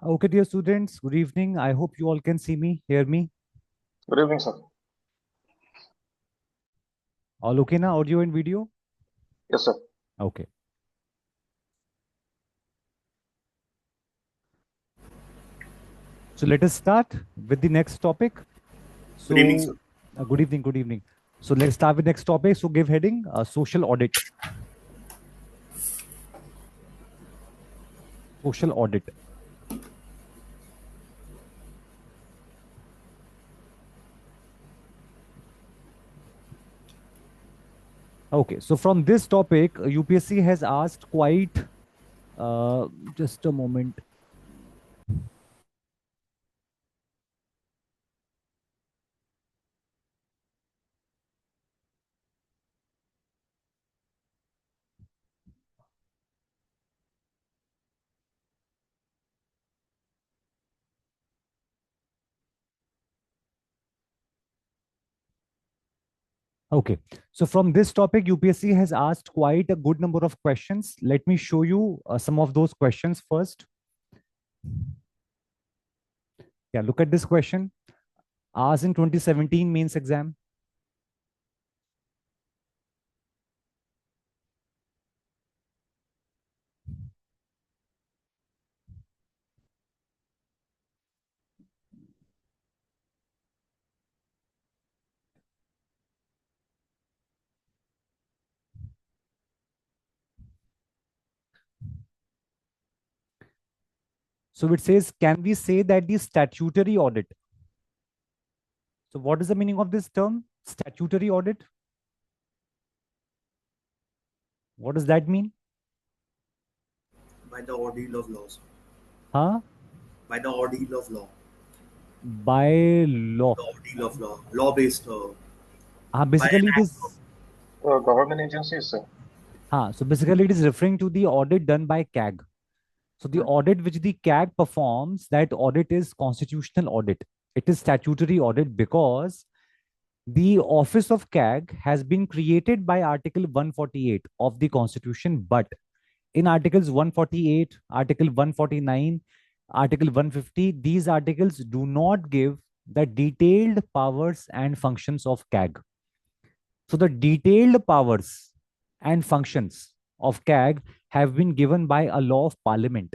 Okay, dear students, good evening. I hope you all can see me, hear me. Good evening, sir. All okay now, audio and video? Yes, sir. Okay. So let us start with the next topic. Good evening, sir. So, good evening, good evening. So let's start with next topic. So give heading social audit. Social audit. Okay, so from this topic, UPSC has asked quite, uh, just a moment. Okay, so from this topic, UPSC has asked quite a good number of questions. Let me show you some of those questions first. Yeah, look at this question. Asked in 2017 mains exam. So it says, can we say that the statutory audit? So what is the meaning of this term? Statutory audit? What does that mean? By the ordeal of laws. Huh? By the ordeal of law. By law. The ordeal of law. Law-based. By an Basically it act of. is, Government agencies, sir. so basically it is referring to the audit done by CAG. So the Hmm. audit which the CAG performs, that audit is constitutional audit. It is statutory audit because the office of CAG has been created by Article 148 of the Constitution, but in Articles 148, Article 149, Article 150, these articles do not give the detailed powers and functions of CAG. So the detailed powers and functions of CAG have been given by a law of parliament.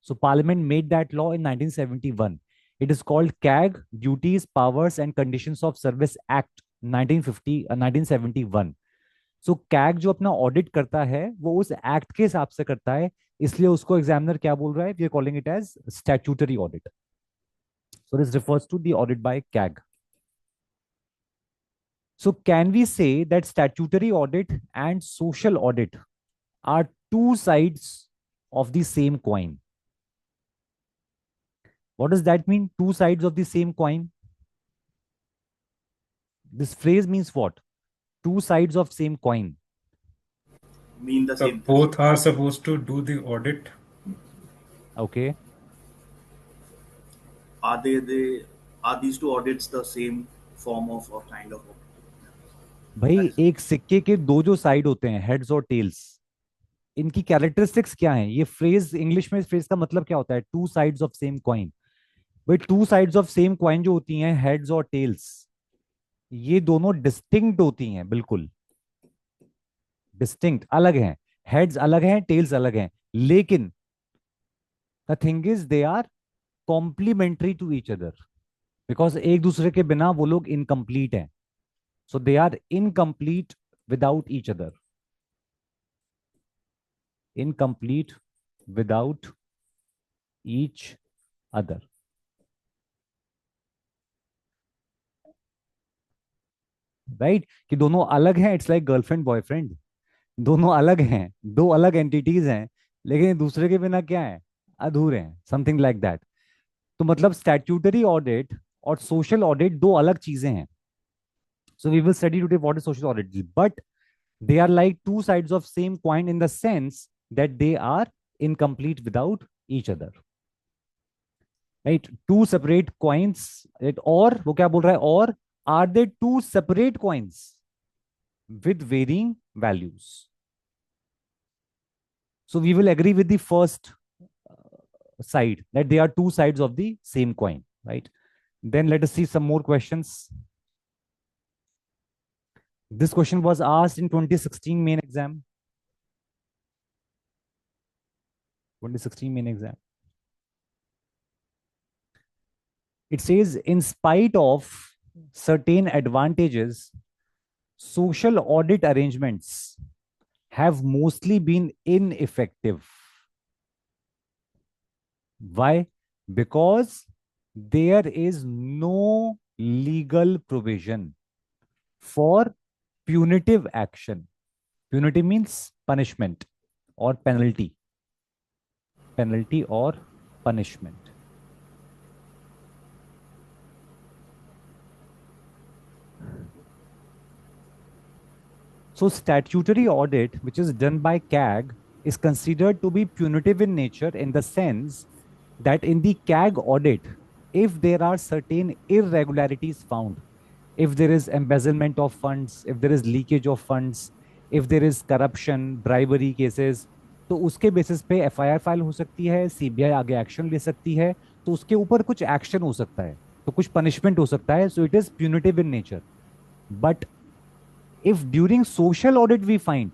So parliament made that law in 1971. It is called CAG Duties, Powers and Conditions of Service Act 1950 1971. So CAG जो अपना audit करता है वो उस act के हिसाब से करता है, इसलिए उसको एग्जामिनर क्या बोल रहा है, we are calling it as statutory audit. So this refers to the audit by CAG. So can we say that statutory audit and social audit are two sides of the same coin? What does that mean? Two sides of the same coin. This phrase means what? Two sides of same coin. Mean the So same thing. both are supposed to do the audit. Okay. Are they are these two audits the same form of or kind of audit? भाई That is एक सिक्के के दो जो side होते हैं, heads और tales, इनकी कैरेक्टरिस्टिक्स क्या हैं? ये फ्रेज इंग्लिश में, इस फ्रेज का मतलब क्या होता है? Two sides of same coin. भाई two sides of same coin जो होती हैं, हेड्स और टेल्स, ये दोनों डिस्टिंक्ट होती हैं, बिल्कुल डिस्टिंक्ट, अलग हैं. हेड्स अलग हैं, टेल्स अलग हैं, लेकिन the thing is they are complementary to each other, because एक दूसरे के बिना वो लोग इनकम्प्लीट हैं. So they are incomplete without each other. Incomplete without each other. Right, कि दोनों अलग हैं. इट्स लाइक गर्लफ्रेंड बॉयफ्रेंड, दोनों अलग हैं, दो अलग एंटिटीज हैं, लेकिन एक दूसरे के बिना क्या है, अधूरे हैं, समथिंग लाइक दैट. तो मतलब स्टैट्यूटरी ऑडिट और सोशल ऑडिट दो अलग चीजें हैं. So we will study today what is social audit, but they are like two sides of same coin in the sense that they are incomplete without each other. Right, two separate coins. और वो क्या बोल रहा है, और are they two separate coins with varying values? So we will agree with the first side, that they are two sides of the same coin, right? Then let us see some more questions. This question was asked in 2016 main exam. 2016 main exam. It says, in spite of certain advantages, social audit arrangements have mostly been ineffective. Why? Because there is no legal provision for punitive action. Punitive means punishment or penalty. Penalty or punishment. So statutory audit, which is done by CAG, is considered to be punitive in nature in the sense that in the CAG audit, if there are certain irregularities found, if there is embezzlement of funds, if there is leakage of funds, if there is corruption, bribery cases, तो उसके basis पे FIR file हो सकती है, CBI आगे action ले सकती है, तो उसके ऊपर कुछ एक्शन हो सकता है, तो कुछ पनिशमेंट हो सकता है. So it is punitive in nature. But if during social audit we find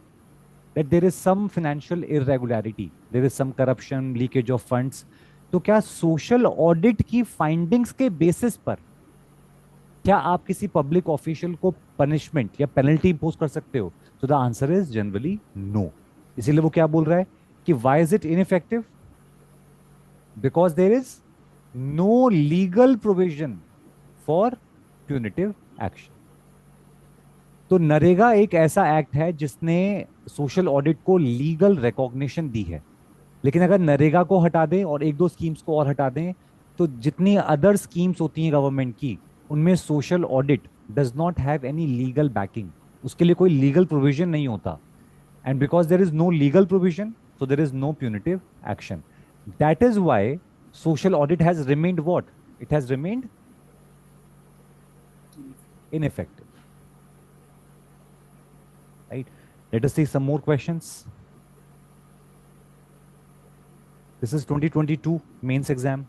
that there is some financial irregularity, there is some corruption, leakage of funds, तो क्या सोशल ऑडिट की फाइंडिंग्स के बेसिस पर क्या आप किसी पब्लिक ऑफिशियल को punishment या पेनल्टी इंपोज कर सकते हो? तो the answer is generally no. इसीलिए वो क्या बोल रहा है कि why is it ineffective? Because there is no legal provision for punitive action. तो नरेगा एक ऐसा एक्ट है जिसने सोशल ऑडिट को लीगल रिकॉग्निशन दी है. लेकिन अगर नरेगा को हटा दें और एक दो स्कीम्स को और हटा दें, तो जितनी अदर स्कीम्स होती हैं गवर्नमेंट की, उनमें social audit does not have any legal backing. उसके लिए कोई लीगल प्रोविजन नहीं होता. And because there is no legal provision, so there is no punitive action. That is why social audit has remained what? It has remained ineffective. Right? Let us see some more questions. This is 2022 mains exam.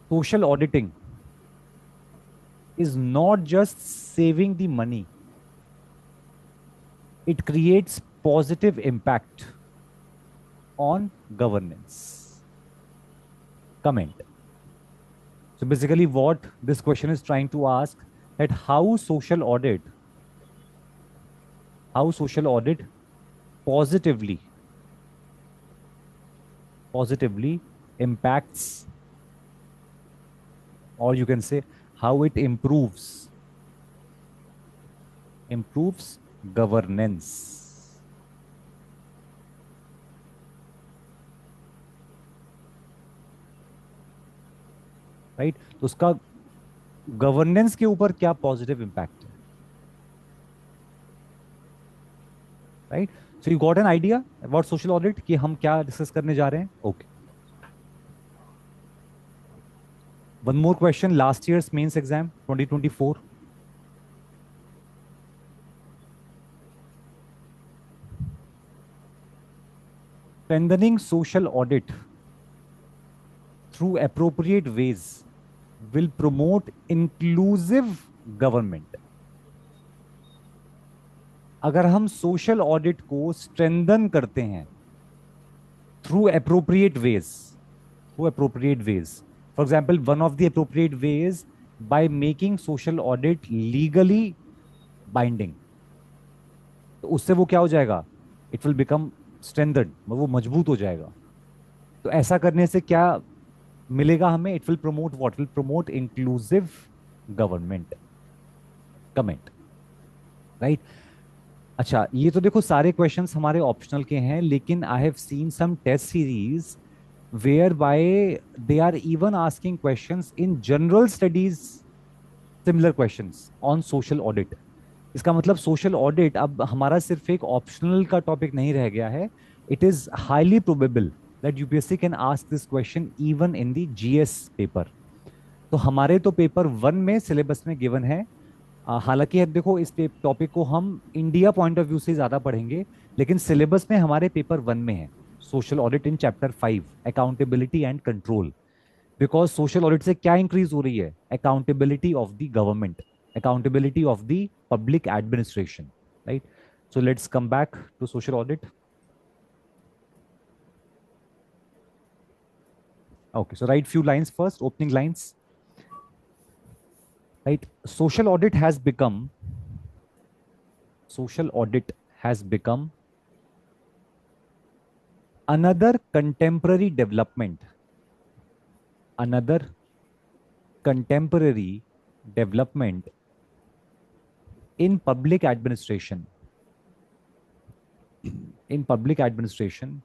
Social auditing is not just saving the money, it creates positive impact on governance. Comment. So basically what this question is trying to ask, that how social audit positively impacts, or you can say how it improves governance. Right? तो उसका governance के ऊपर क्या positive impact है? Right? So you got an idea about social audit कि हम क्या discuss करने जा रहे हैं. Okay. One more question, last year's mains exam, 2024. Strengthening social audit through appropriate ways will promote inclusive government. अगर हम सोशल ऑडिट को स्ट्रेंथन करते हैं through appropriate ways, for example, one of the appropriate ways by making social audit legally binding, तो उससे वो क्या हो जाएगा? It will become strengthened, वो मजबूत हो जाएगा. तो ऐसा करने से क्या मिलेगा हमें? It will promote what? Will promote inclusive government. Comment. Right? अच्छा, ये तो देखो सारे क्वेश्चंस हमारे ऑप्शनल के हैं, लेकिन I have seen some test series whereby they are even asking questions in general studies, similar questions on social audit. इसका मतलब सोशल ऑडिट अब हमारा सिर्फ एक ऑप्शनल का टॉपिक नहीं रह गया है. It is highly probable that UPSC can ask this question even in the GS paper. तो हमारे तो पेपर 1 में सिलेबस में गिवन है हालांकि अब देखो इस टॉपिक को हम इंडिया पॉइंट ऑफ व्यू से ज्यादा पढ़ेंगे, लेकिन सिलेबस में हमारे पेपर 1 में है social audit in chapter 5 accountability and control. Because social audit से क्या इंक्रीज हो रही है? Accountability of the government, accountability of the public administration, right? So let's come back to social audit. Okay, so write few lines first, opening lines. Right, social audit has become another contemporary development, another contemporary development in public administration, in public administration,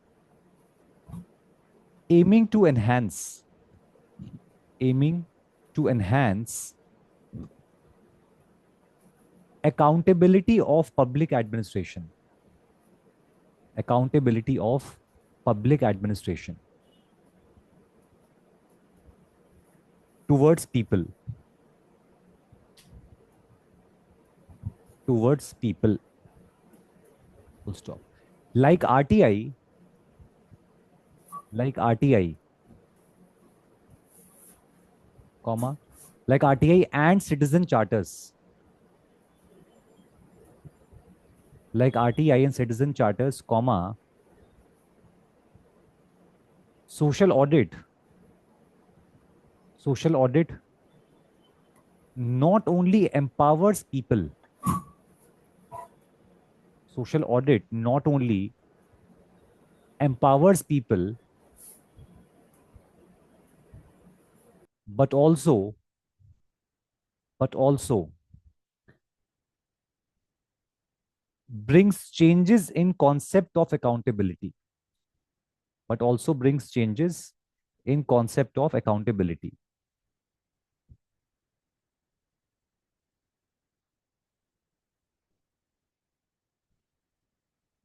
aiming to enhance, aiming to enhance accountability of public administration, accountability of public administration towards people, towards people, full stop. Like RTI, like RTI, comma, like RTI and citizen charters, like RTI and citizen charters, comma, social audit, social audit not only empowers people, social audit not only empowers people, but also, but also brings changes in concept of accountability, but also brings changes in concept of accountability.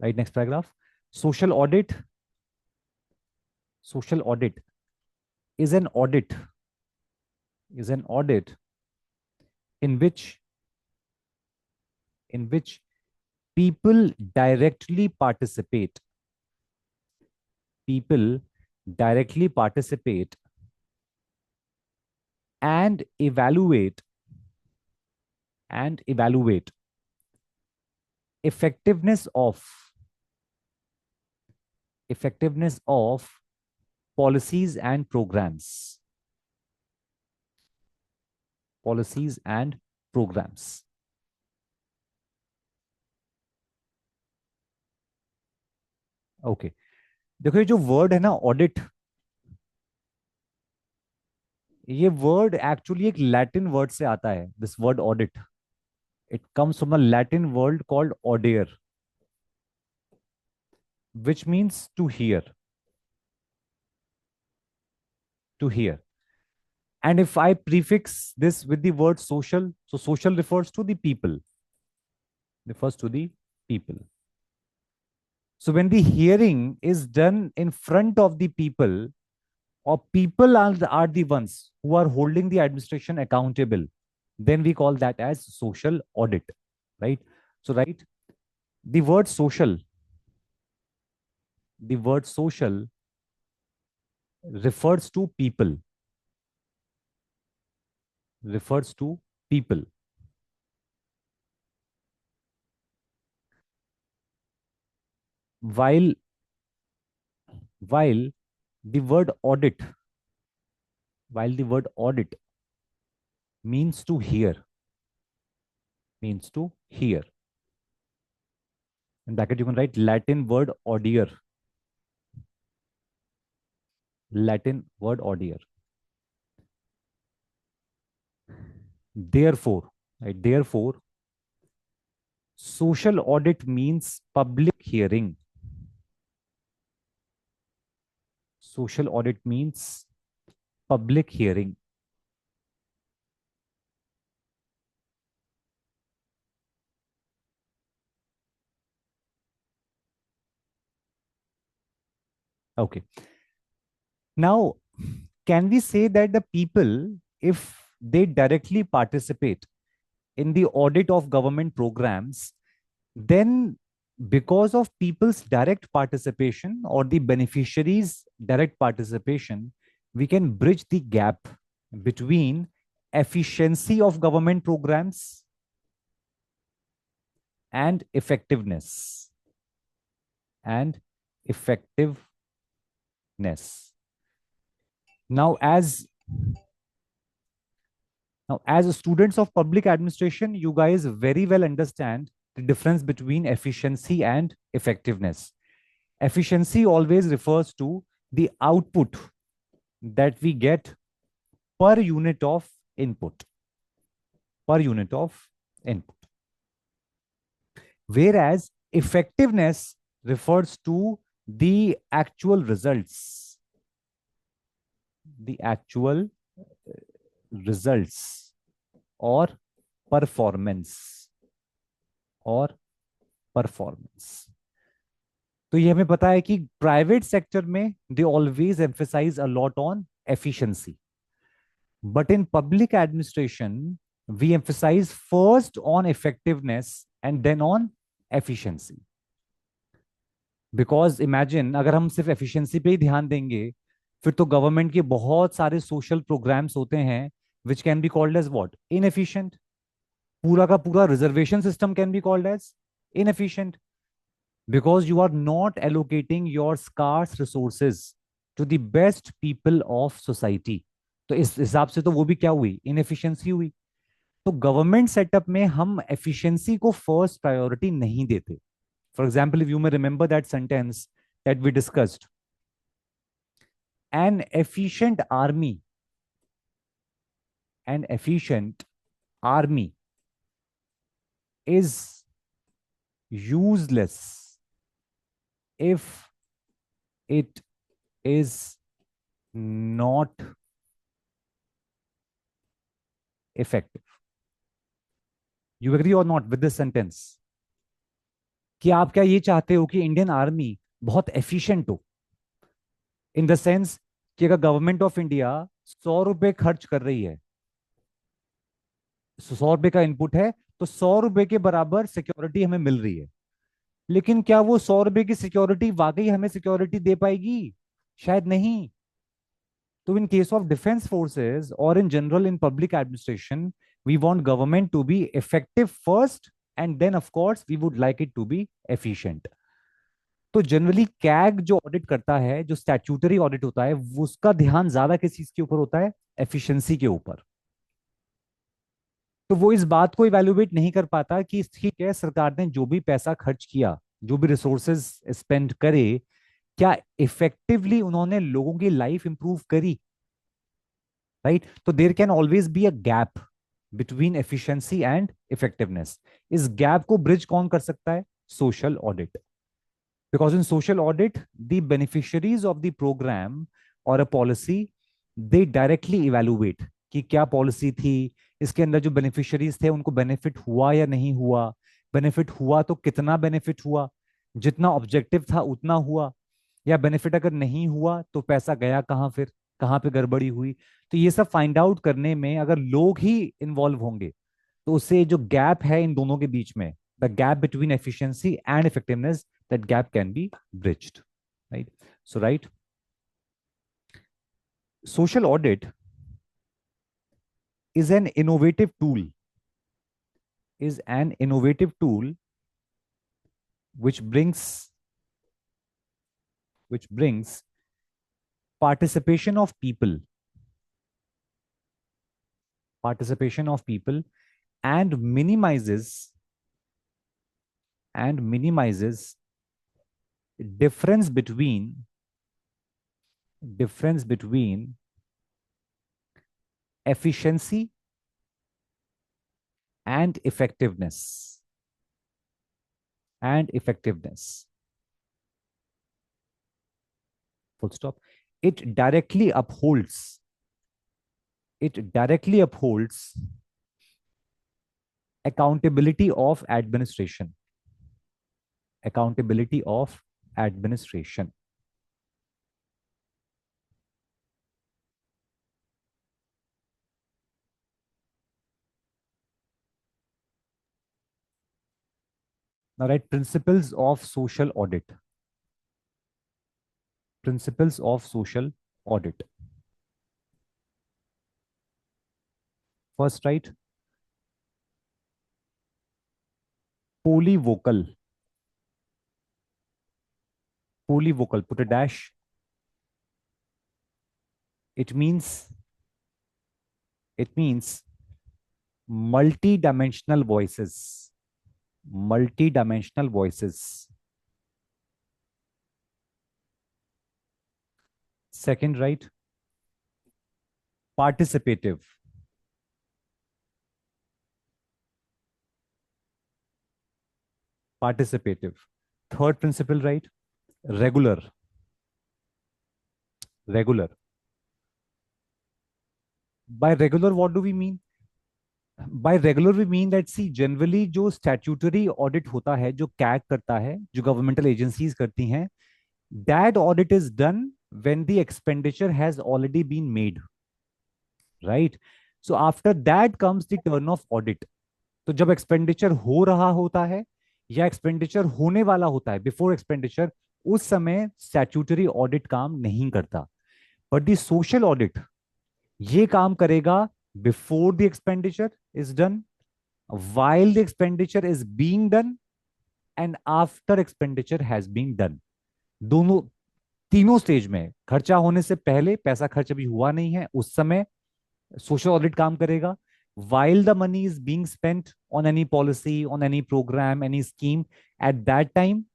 Right, next paragraph. Social audit, social audit is an audit, is an audit in which, in which people directly participate, people directly participate and evaluate, and evaluate effectiveness of, effectiveness of policies and programs, policies and programs. Okay okay. देखो ये जो word है ना audit, ये word actually एक Latin word से आता है. This word audit, it comes from a Latin word called audire, which means to hear, to hear. And if I prefix this with the word social, so social refers to the people, refers to the people. So when the hearing is done in front of the people, or people are the ones who are holding the administration accountable, then we call that as social audit, right? So, right, the word social, the word social refers to people, refers to people. While, while the word audit, while the word audit means to hear, means to hear. In bracket, you can write Latin word audier, Latin word audier. Therefore, right, therefore, social audit means public hearing. Social audit means public hearing. Okay. Now, can we say that the people, if they directly participate in the audit of government programs, then because of people's direct participation or the beneficiaries' direct participation, we can bridge the gap between efficiency of government programs and effectiveness. And effectiveness. Now, as students of public administration, you guys very well understand the difference between efficiency and effectiveness. Efficiency always refers to the output that we get per unit of input. Per unit of input. Whereas effectiveness refers to the actual results. The actual results or performance. और performance. तो ये हमें पता है कि private sector में they always emphasise a lot on efficiency, but in public administration we emphasise first on effectiveness and then on efficiency. Because imagine अगर हम सिर्फ एफिशिएंसी पे ही ध्यान देंगे, फिर तो गवर्नमेंट के बहुत सारे सोशल प्रोग्राम्स होते हैं which can be called as what, inefficient. पूरा का पूरा reservation system can be called as inefficient because you are not allocating your scarce resources to the best people of society. तो इस हिसाब से तो वो भी क्या हुई, इनएफिशिएंसी हुई. तो गवर्नमेंट सेटअप में हम एफिशिएंसी को फर्स्ट प्रायोरिटी नहीं देते. For example, if you may remember that sentence that we discussed, an efficient army, an efficient army is useless if it is not effective. You agree or not with this sentence? कि आप क्या ये चाहते हो कि Indian army बहुत efficient हो, in the sense कि अगर गवर्नमेंट ऑफ इंडिया 100 रुपए खर्च कर रही है, 100 रुपए का इनपुट है, तो 100 रुपए के बराबर सिक्योरिटी हमें मिल रही है, लेकिन क्या वो 100 रुपए की सिक्योरिटी वाकई हमें सिक्योरिटी दे पाएगी? शायद नहीं. तो in case of defence forces और in general in public administration, we want government to be effective first and then of course we would like it to be efficient. तो जनरली कैग जो audit करता है, जो statutory audit होता है, उसका ध्यान ज्यादा किस चीज के ऊपर होता है, एफिशिएंसी के ऊपर. तो वो इस बात को इवेल्युएट नहीं कर पाता कि ठीक है, सरकार ने जो भी पैसा खर्च किया, जो भी रिसोर्सेज स्पेंड करे, क्या इफेक्टिवली उन्होंने लोगों की लाइफ इंप्रूव करी. राइट. तो there can always be a gap between efficiency and effectiveness. इस गैप को ब्रिज कौन कर सकता है? Social audit. Because in social audit, the beneficiaries of the program or a policy, they directly evaluate कि क्या पॉलिसी थी, इसके अंदर जो बेनिफिशियरीज थे उनको बेनिफिट हुआ या नहीं हुआ, बेनिफिट हुआ तो कितना बेनिफिट हुआ, जितना ऑब्जेक्टिव था उतना हुआ, या बेनिफिट अगर नहीं हुआ तो पैसा गया कहाँ, फिर कहाँ पे गड़बड़ी हुई. तो ये सब फाइंड आउट करने में अगर लोग ही इन्वॉल्व होंगे, तो उससे जो गैप है इन दोनों के बीच में, the gap between efficiency and effectiveness, that gap can be bridged. Right. So, right, social audit is an innovative tool, which brings participation of people, and minimizes difference between efficiency and effectiveness. Full stop. It directly upholds accountability of administration. Now write principles of social audit. Principles of social audit. First write polyvocal. Polyvocal. Put a dash. It means multi-dimensional voices. Multi-dimensional voices. Second write participative. Participative. Third principle, right? Regular. Regular. By regular, what do we mean? By regular, we mean that see, generally जो statutory audit होता है, जो CAG करता है, जो governmental agencies करती हैं, that audit is done when the expenditure has already been made, right? So after that comes the turn of audit. तो जब एक्सपेंडिचर हो रहा होता है या एक्सपेंडिचर होने वाला होता है, बिफोर एक्सपेंडिचर, उस समय स्टैट्यूटरी ऑडिट काम नहीं करता. बट द सोशल ऑडिट ये काम करेगा before the expenditure is done, while the expenditure is being done, and after expenditure has been done. दोनों तीनों स्टेज में, खर्चा होने से पहले, पैसा खर्च अभी हुआ नहीं है उस समय सोशल ऑडिट काम करेगा. While the money is being spent on any policy, on any program, any scheme, at that time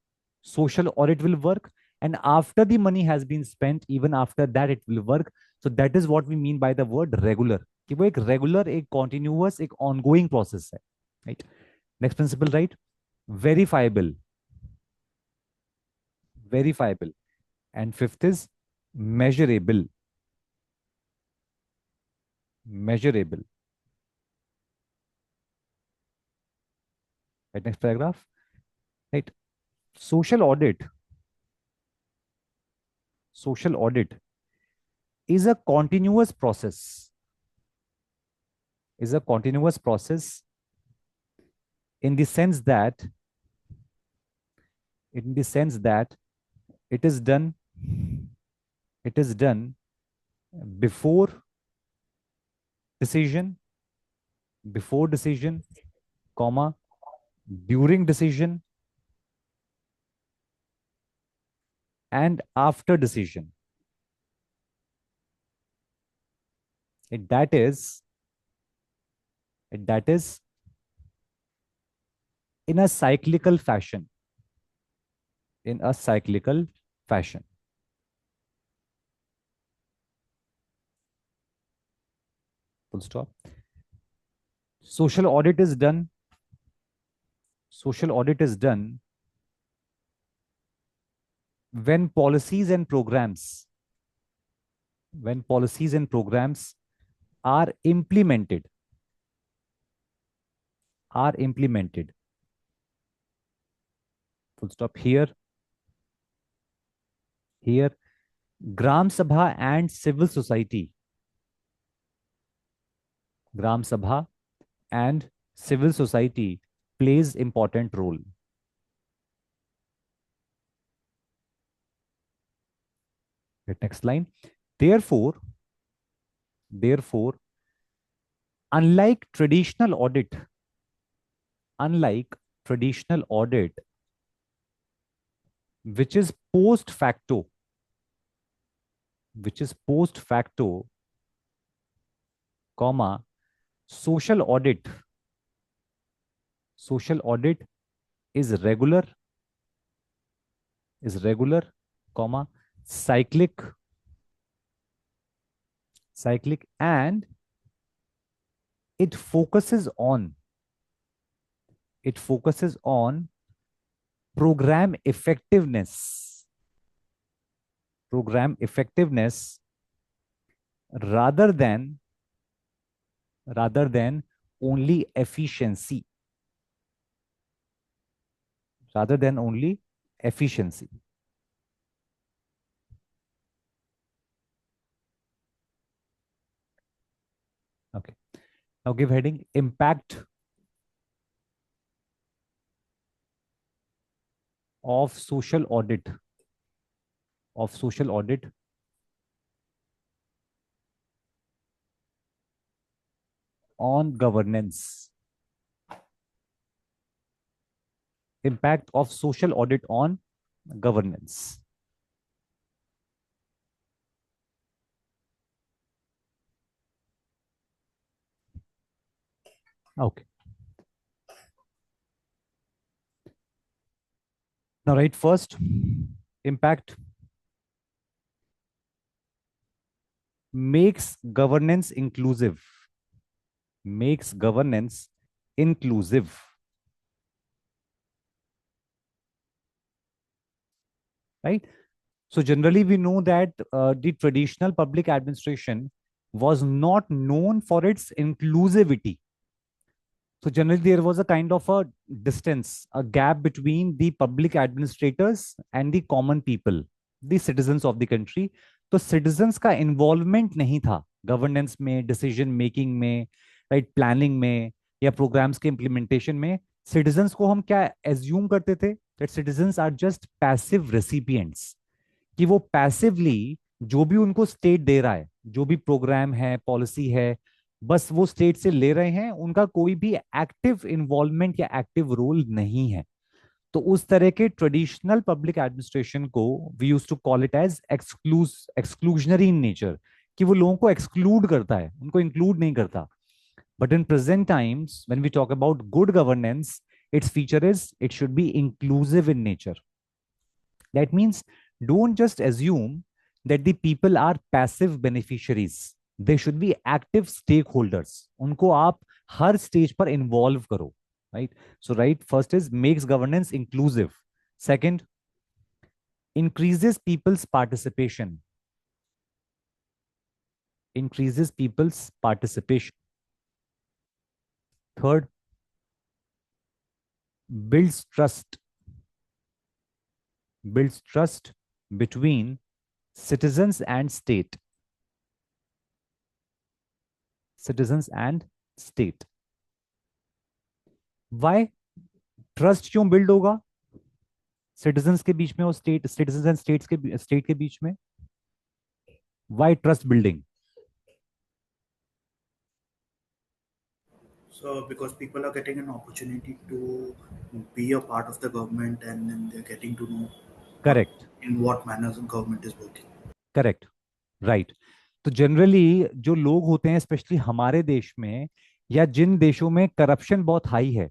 social audit will work. And after the money has been spent, even after that it will work. So that is what we mean by the word regular, कि वो एक regular, एक continuous, एक ongoing process है, right? Next principle, right? Verifiable. Verifiable. And fifth is measurable. Measurable. Right, next paragraph. Right. Social audit. Social audit is a continuous process. Is a continuous process in the sense that it is done before decision, comma, during decision, and after decision. That is in a cyclical fashion. In a cyclical fashion. Full stop. Social audit is done. Social audit is done when policies and programs are implemented. Full stop. Here Gram Sabha and civil society. Gram Sabha and civil society plays important role. Next line. Therefore, unlike traditional audit, which is post facto, comma, social audit is regular, comma, cyclic, and it focuses on program effectiveness rather than only efficiency. Okay. Now give heading impact of social audit on governance. Impact of social audit on governance. Okay. Now, right, first, impact makes governance inclusive. Makes governance inclusive. Right? So generally, we know that the traditional public administration was not known for its inclusivity. So generally, there was a kind of a distance, a gap between the public administrators and the common people, the citizens of the country. तो citizens का involvement नहीं था governance में, decision making में, right, planning में या programs के implementation में. Citizens को हम क्या assume करते थे? That citizens are just passive recipients. कि वो पैसिवली जो भी उनको स्टेट दे रहा है, जो भी प्रोग्राम है, पॉलिसी है, बस वो स्टेट से ले रहे हैं, उनका कोई भी एक्टिव इन्वॉल्वमेंट या एक्टिव रोल नहीं है. तो उस तरह के ट्रेडिशनल पब्लिक एडमिनिस्ट्रेशन को we use to call it as exclusionary in nature, कि वो लोगों को एक्सक्लूड करता है, उनको इंक्लूड नहीं करता. But in present times when we talk about good governance, its feature is it should be inclusive in nature. That means don't just assume that the people are passive beneficiaries. They should be active stakeholders. उनको आप हर stage पर involve करो. Right? So, right, first is makes governance inclusive. Second, increases people's participation. Increases people's participation. Third, builds trust. Builds trust between citizens and state. Citizens and state. Why? Trust क्यों build होगा citizens के बीच में और citizens and state के बीच में? Why trust building? So, because people are getting an opportunity to be a part of the government, and then they're getting to know Correct. in what manner the government is working. Correct, right. तो generally जो लोग होते हैं, specially हमारे देश में या जिन देशों में करप्शन बहुत हाई है,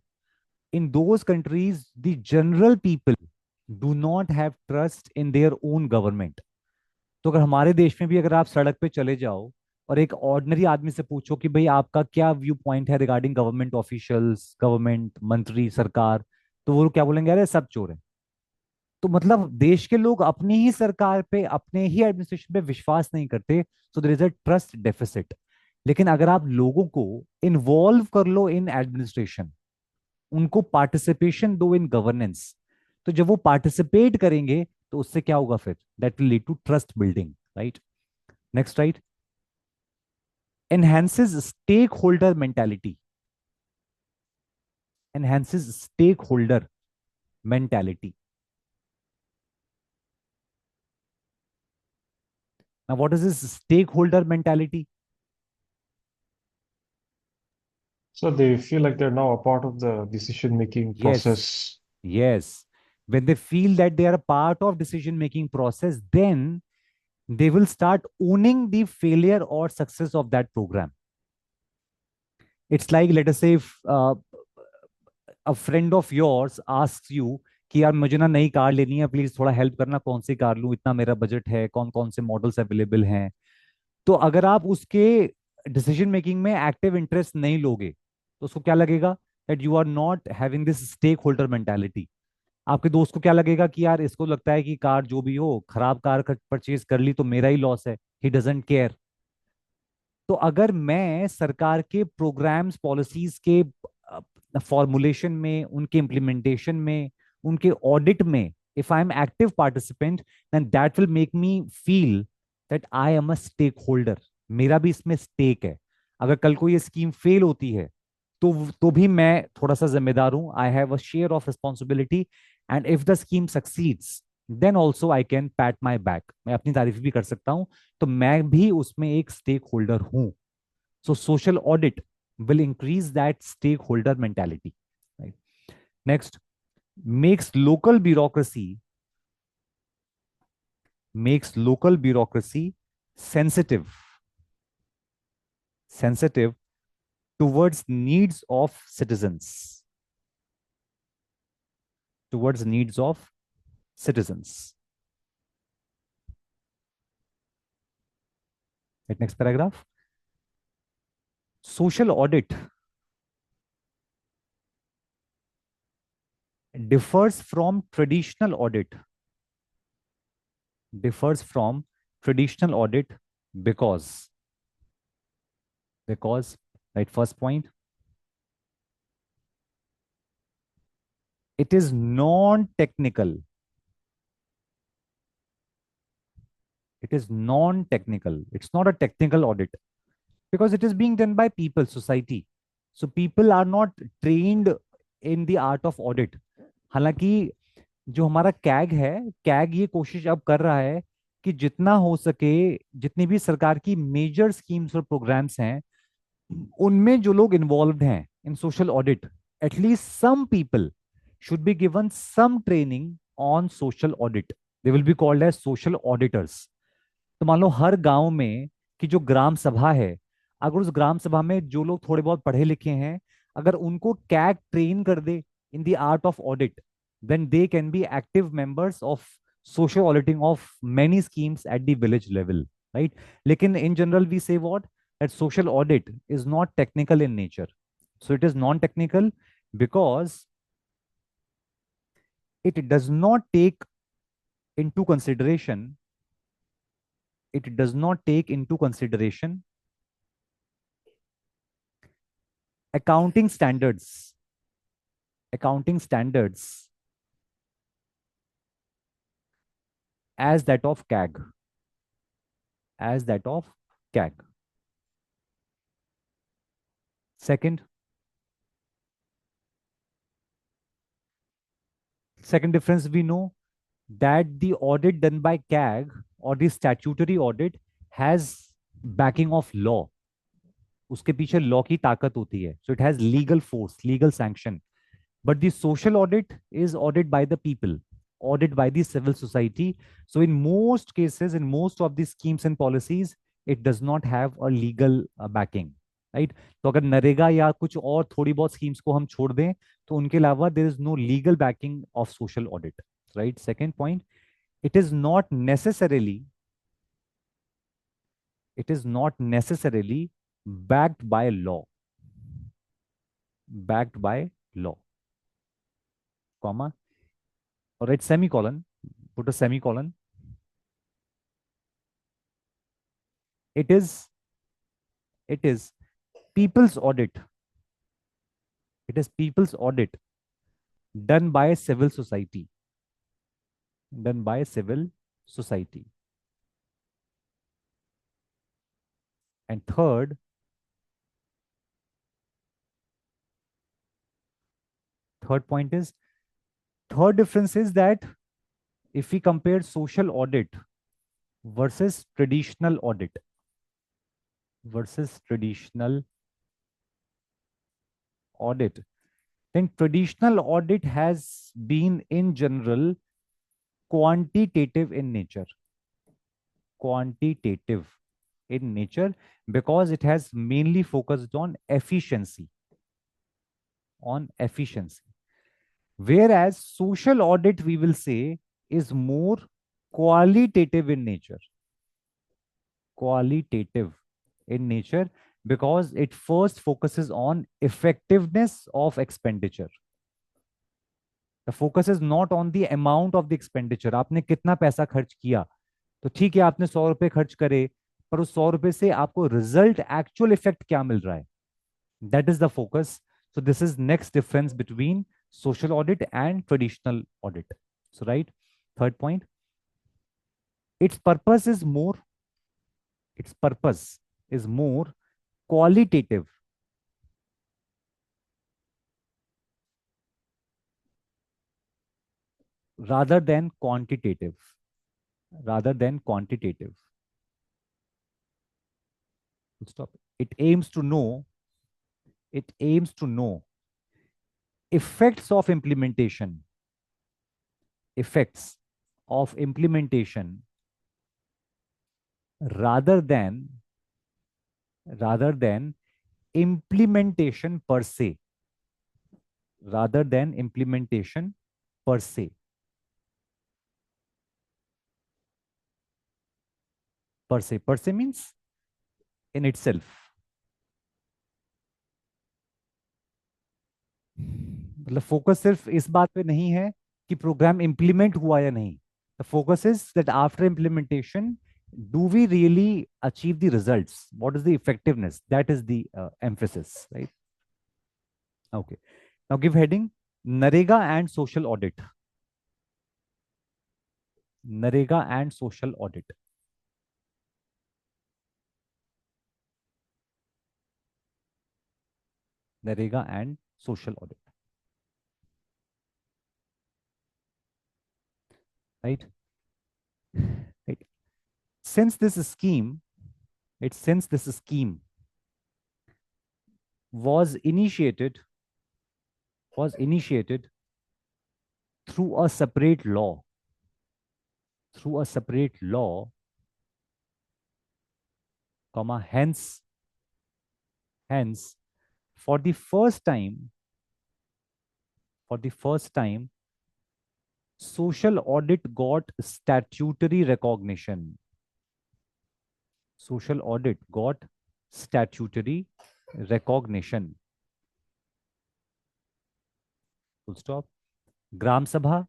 in those countries the general people do not have trust in their own government. तो अगर हमारे देश में भी अगर आप सड़क पे चले जाओ और एक ऑर्डिनरी आदमी से पूछो कि भाई आपका क्या व्यू पॉइंट है रिगार्डिंग गवर्नमेंट ऑफिशियल्स, गवर्नमेंट मंत्री, सरकार, तो वो क्या बोलेंगे? अरे सब चोर है. तो मतलब देश के लोग अपनी ही सरकार पे, अपने ही एडमिनिस्ट्रेशन पे विश्वास नहीं करते. So there is a trust deficit. लेकिन अगर आप लोगों को इन्वॉल्व कर लो इन एडमिनिस्ट्रेशन, उनको पार्टिसिपेशन दो इन गवर्नेंस, तो जब वो पार्टिसिपेट करेंगे तो उससे क्या होगा फिर? That will lead to trust building. Right, next. Right, enhances stakeholder mentality. Enhances stakeholder mentality. Now, what is this stakeholder mentality? So they feel like they're now a part of the decision-making process. Yes. When they feel that they are a part of decision-making process, then they will start owning the failure or success of that program. It's like, let us say, if a friend of yours asks you कि यार मुझे ना नई car लेनी है, please थोड़ा help करना, कौन सी कार लूं, इतना मेरा बजट है, कौन कौन से मॉडल्स अवेलेबल हैं. तो अगर आप उसके डिसीजन मेकिंग में एक्टिव इंटरेस्ट नहीं लोगे तो उसको क्या लगेगा? That you are not having this stakeholder mentality. आपके दोस्त को क्या लगेगा कि यार इसको लगता है कि कार जो भी हो, खराब कार परचेज कर ली तो मेरा ही लॉस है. He doesn't care. तो अगर मैं सरकार के प्रोग्राम्स, पॉलिसीज के फॉर्मुलेशन में, उनके इम्प्लीमेंटेशन में, उनके ऑडिट में, if I am active participant, then that will make me feel that I am a stakeholder. मेरा भी इसमें स्टेक है. अगर कल को ये स्कीम फेल होती है तो भी मैं थोड़ा सा जिम्मेदार हूं. I have a share of responsibility. And if the scheme succeeds, then also I can pat my back. मैं अपनी तारीफ भी कर सकता हूँ, तो मैं भी उसमें एक स्टेक होल्डर हूँ. So social audit will increase that stakeholder mentality. Right? Next, makes local bureaucracy sensitive sensitive towards needs of citizens. Towards needs of citizens. Right, next paragraph. Social audit differs from traditional audit. Differs from traditional audit because right, first point, it is non-technical. It is non-technical. It's not a technical audit because it is being done by people, society. So people are not trained in the art of audit. हालांकि जो हमारा CAG है, CAG ये कोशिश अब कर रहा है कि जितना हो सके, जितनी भी सरकार की मेजर स्कीम्स और प्रोग्राम्स हैं, उनमें जो लोग इन्वॉल्व हैं in social audit, at least some people should be given some training on social audit. They will be called as social auditors. तो मान लो हर गांव में कि जो ग्राम सभा है, अगर उस ग्राम सभा में जो लोग थोड़े बहुत पढ़े लिखे हैं, अगर उनको कैग ट्रेन कर दे in the art of audit, then they can be active members of social auditing of many schemes at the village level, right? Lekin in general we say what, that social audit is not technical in nature. So it is non-technical because it does not take into consideration it does not take into consideration accounting standards accounting standards as that of CAG. As that of CAG. Second difference, we know that the audit done by CAG or the statutory audit has backing of law. उसके पीछे law की ताकत होती है. So it has legal force, legal sanction. But the social audit is audit by the people, audit by the civil society. So in most cases, in most of the schemes and policies, it does not have a legal backing. Right? तो अगर नरेगा या कुछ और थोड़ी बहुत schemes को हम छोड़ दें, तो उनके अलावा there is no legal backing of social audit. Right? Second point, it is not necessarily backed by law. Backed by law. Comma. All right, semicolon. Put a semicolon. It is people's audit. It is people's audit done by civil society. Done by civil society. And third point is, third difference is that if we compare social audit versus traditional audit, then traditional audit has been in general quantitative in nature. Quantitative in nature because it has mainly focused on efficiency. Whereas social audit, we will say, is more qualitative in nature. Qualitative in nature because it first focuses on effectiveness of expenditure. The focus is not on the amount of the expenditure. आपने कितना पैसा खर्च किया, तो ठीक है आपने 100 रुपए खर्च करे, पर उस 100 रुपए से आपको रिजल्ट, एक्चुअल इफेक्ट क्या मिल रहा है. That is the focus. So this is next difference between social audit and traditional audit. So right, third point, its purpose is more qualitative. rather than quantitative, rather than quantitative. Full stop. It aims to know, it aims to know effects of implementation, effects of implementation rather than rather than implementation per se, rather than implementation per se. Per se means in itself. मतलब focus सिर्फ इस बात पे नहीं है कि programme implement हुआ या नहीं. The focus is that after implementation do we really achieve the results? What is the effectiveness? That is the emphasis, right? Okay. Now give heading Narega and social audit. Narega and social audit. Narega and social audit. Right? Right. Since this scheme, since this scheme was initiated through a separate law, through a separate law, comma, hence, for the first time, social audit got statutory recognition. Social audit got statutory recognition. Full stop. Gram Sabha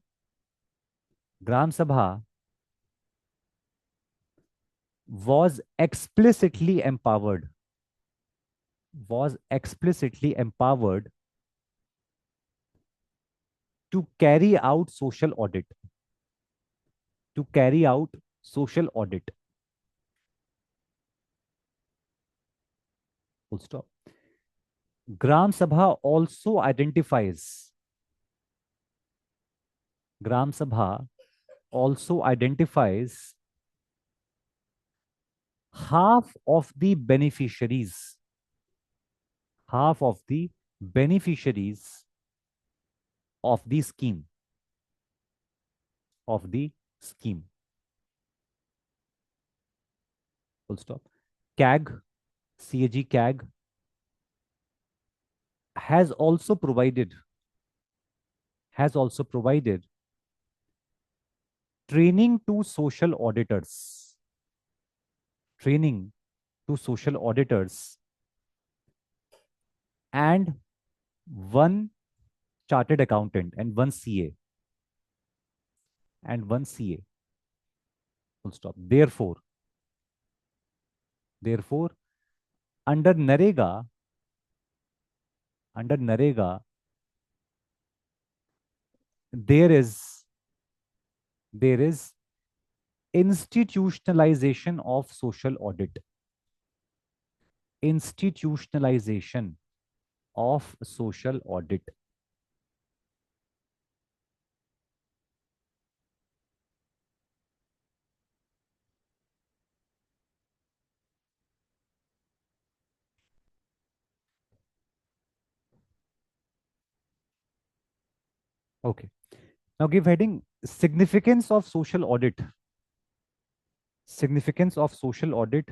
was explicitly empowered to carry out social audit, to carry out social audit. Full stop. Gram Sabha also identifies half of the beneficiaries of the scheme, full stop. CAG has also provided training to social auditors, and one chartered accountant and one CA. Full stop. Therefore, under Narega, there is institutionalization of social audit. Institutionalization of social audit. Okay. Now give heading significance of social audit. Significance of social audit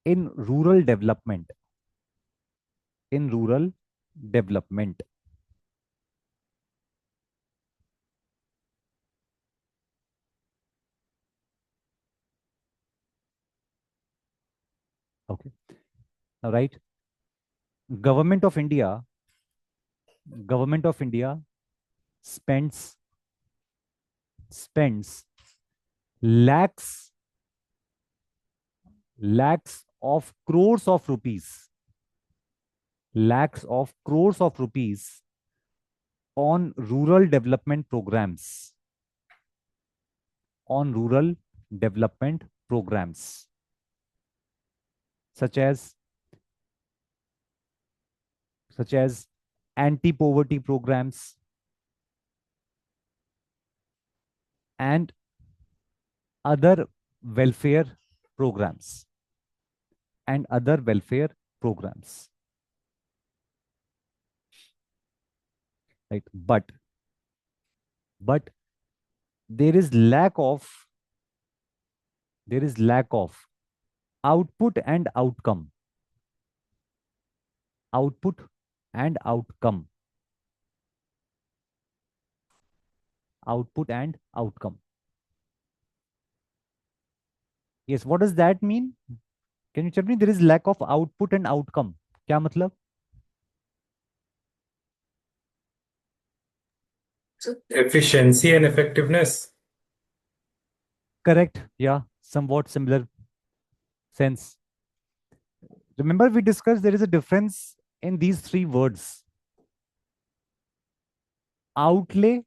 in rural development. In rural development. Okay. Now right. Government of India spends lakhs of crores of rupees on rural development programs, such as anti poverty programs, and other welfare programs. And other welfare programs. Right. But there is lack of output and outcome. Output and outcome. Output and outcome. Yes, what does that mean? Can you tell me? There is lack of output and outcome. क्या मतलब? Efficiency and effectiveness. Correct. Yeah, somewhat similar sense. Remember, we discussed there is a difference in these three words: outlay,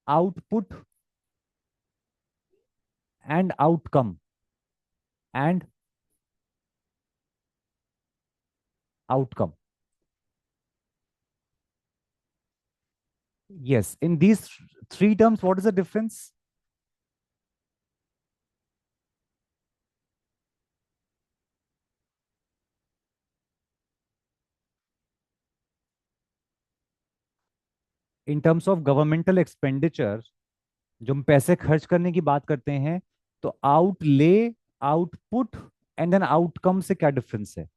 output, and outcome. And outcome. Yes, in these three terms, what is the difference? In terms of governmental expenditure, जो हम पैसे खर्च करने की बात करते हैं, तो outlay, output and then outcome से क्या डिफरेंस है?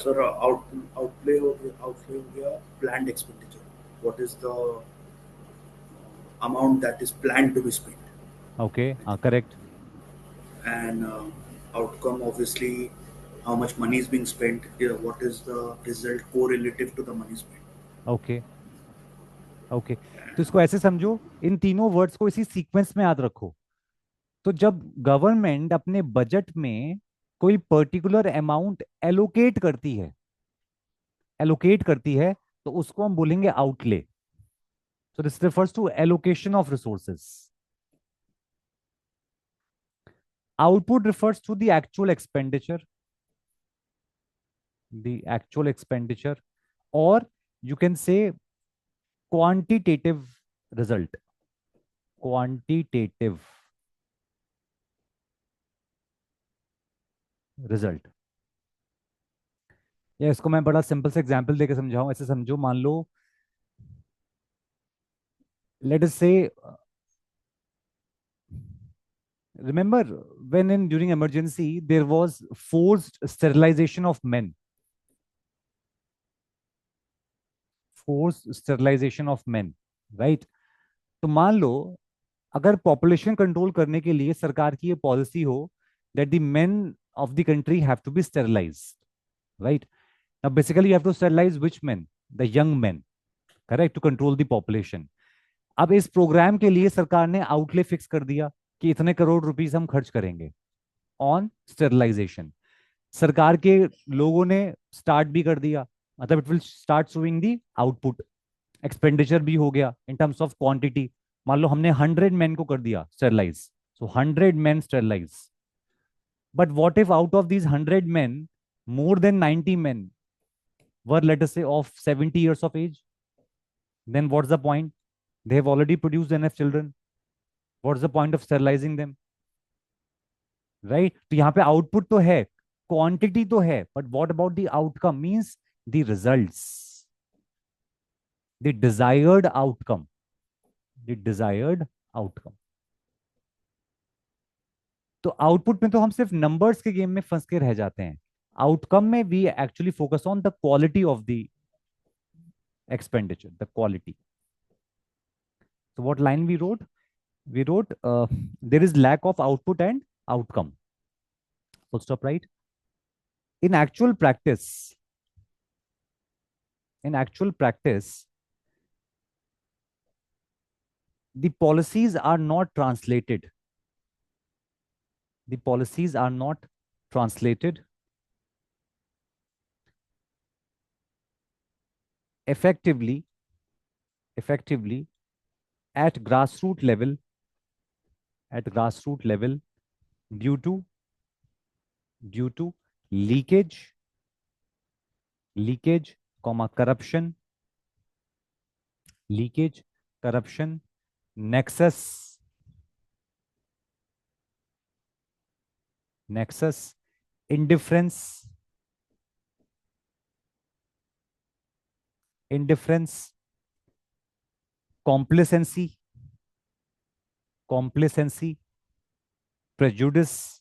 Sir, outlay हो गया planned expenditure. What is the amount that is planned to be spent? Okay, correct. And outcome, obviously, how much money is being spent. What is the result correlative to the money spent? Okay okay, तो इसको ऐसे समझो, इन तीनों words को इसी sequence में याद रखो। तो जब गवर्नमेंट अपने बजट में कोई पर्टिकुलर अमाउंट एलोकेट करती है, तो उसको हम बोलेंगे outlay. So this refers to allocation of resources. Output refers to the actual expenditure, or you can say quantitative result. Quantitative result. या इसको मैं बड़ा सिंपल से एग्जांपल देकर समझाऊं। ऐसे समझो, मान लो, लेट अस से, remember when in during emergency there was forced sterilization of men. Forced sterilization of men, right? तो मान लो, अगर पॉपुलेशन कंट्रोल करने के लिए सरकार की ये पॉलिसी हो that the men of the country have to be sterilized, right? Now basically you have to sterilize which men? The young men, correct, to control the population. अब इस प्रोग्राम के लिए सरकार ने आउटले फिक्स कर दिया कि इतने करोड़ रुपीस हम खर्च करेंगे ऑन स्टेरिलाइजेशन। सरकार के लोगों ने स्टार्ट भी कर दिया, मतलब it will start showing the output. Expenditure भी हो गया इन टर्म्स ऑफ क्वांटिटी। मान लो हमने 100 मैन को कर दिया sterilise, so 100 man sterilise. But what if out of these 100 man more than 90 men were, let us say, of 70 years of age? Then what's the point? They have already produced enough children. What's the point of sterilizing them? Right? तो यहाँ पे output तो है, quantity तो है, but what about the outcome? Means the results, the desired outcome, the desired outcome. तो output में तो हम सिर्फ नंबर्स के गेम में फंस के रह जाते हैं। आउटकम में we actually focus on the quality of the expenditure, the quality. So what line we wrote? We wrote there is lack of output and outcome. Full stop, right? In actual practice, the policies are not translated. The policies are not translated effectively at grassroots level, due to leakage, corruption, leakage, corruption, nexus, indifference, complacency, complacency, prejudice,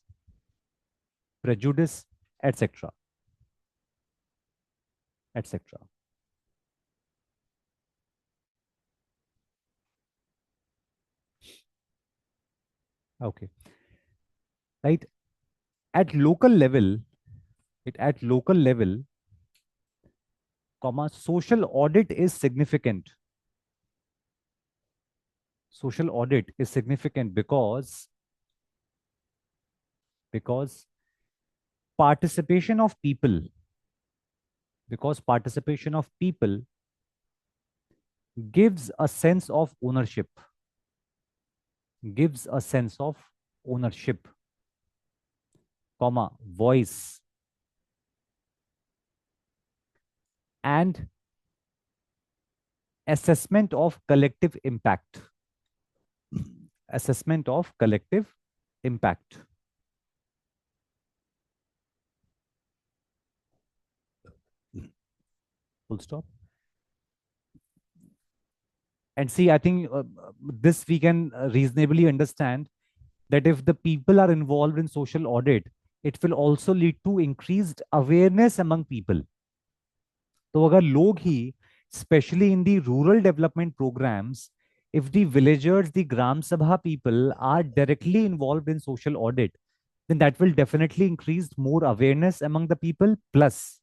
etc., etc. Okay, right. At local level, at local level, comma, social audit is significant. Social audit is significant because participation of people, participation of people gives a sense of ownership, gives a sense of ownership, comma, voice, and assessment of collective impact. Assessment of collective impact. Full stop. And see, I think this we can reasonably understand that if the people are involved in social audit, it will also lead to increased awareness among people. तो अगर लोग ही, especially in the rural development programs, if the villagers, the Gram Sabha people are directly involved in social audit, then that will definitely increase more awareness among the people. Plus,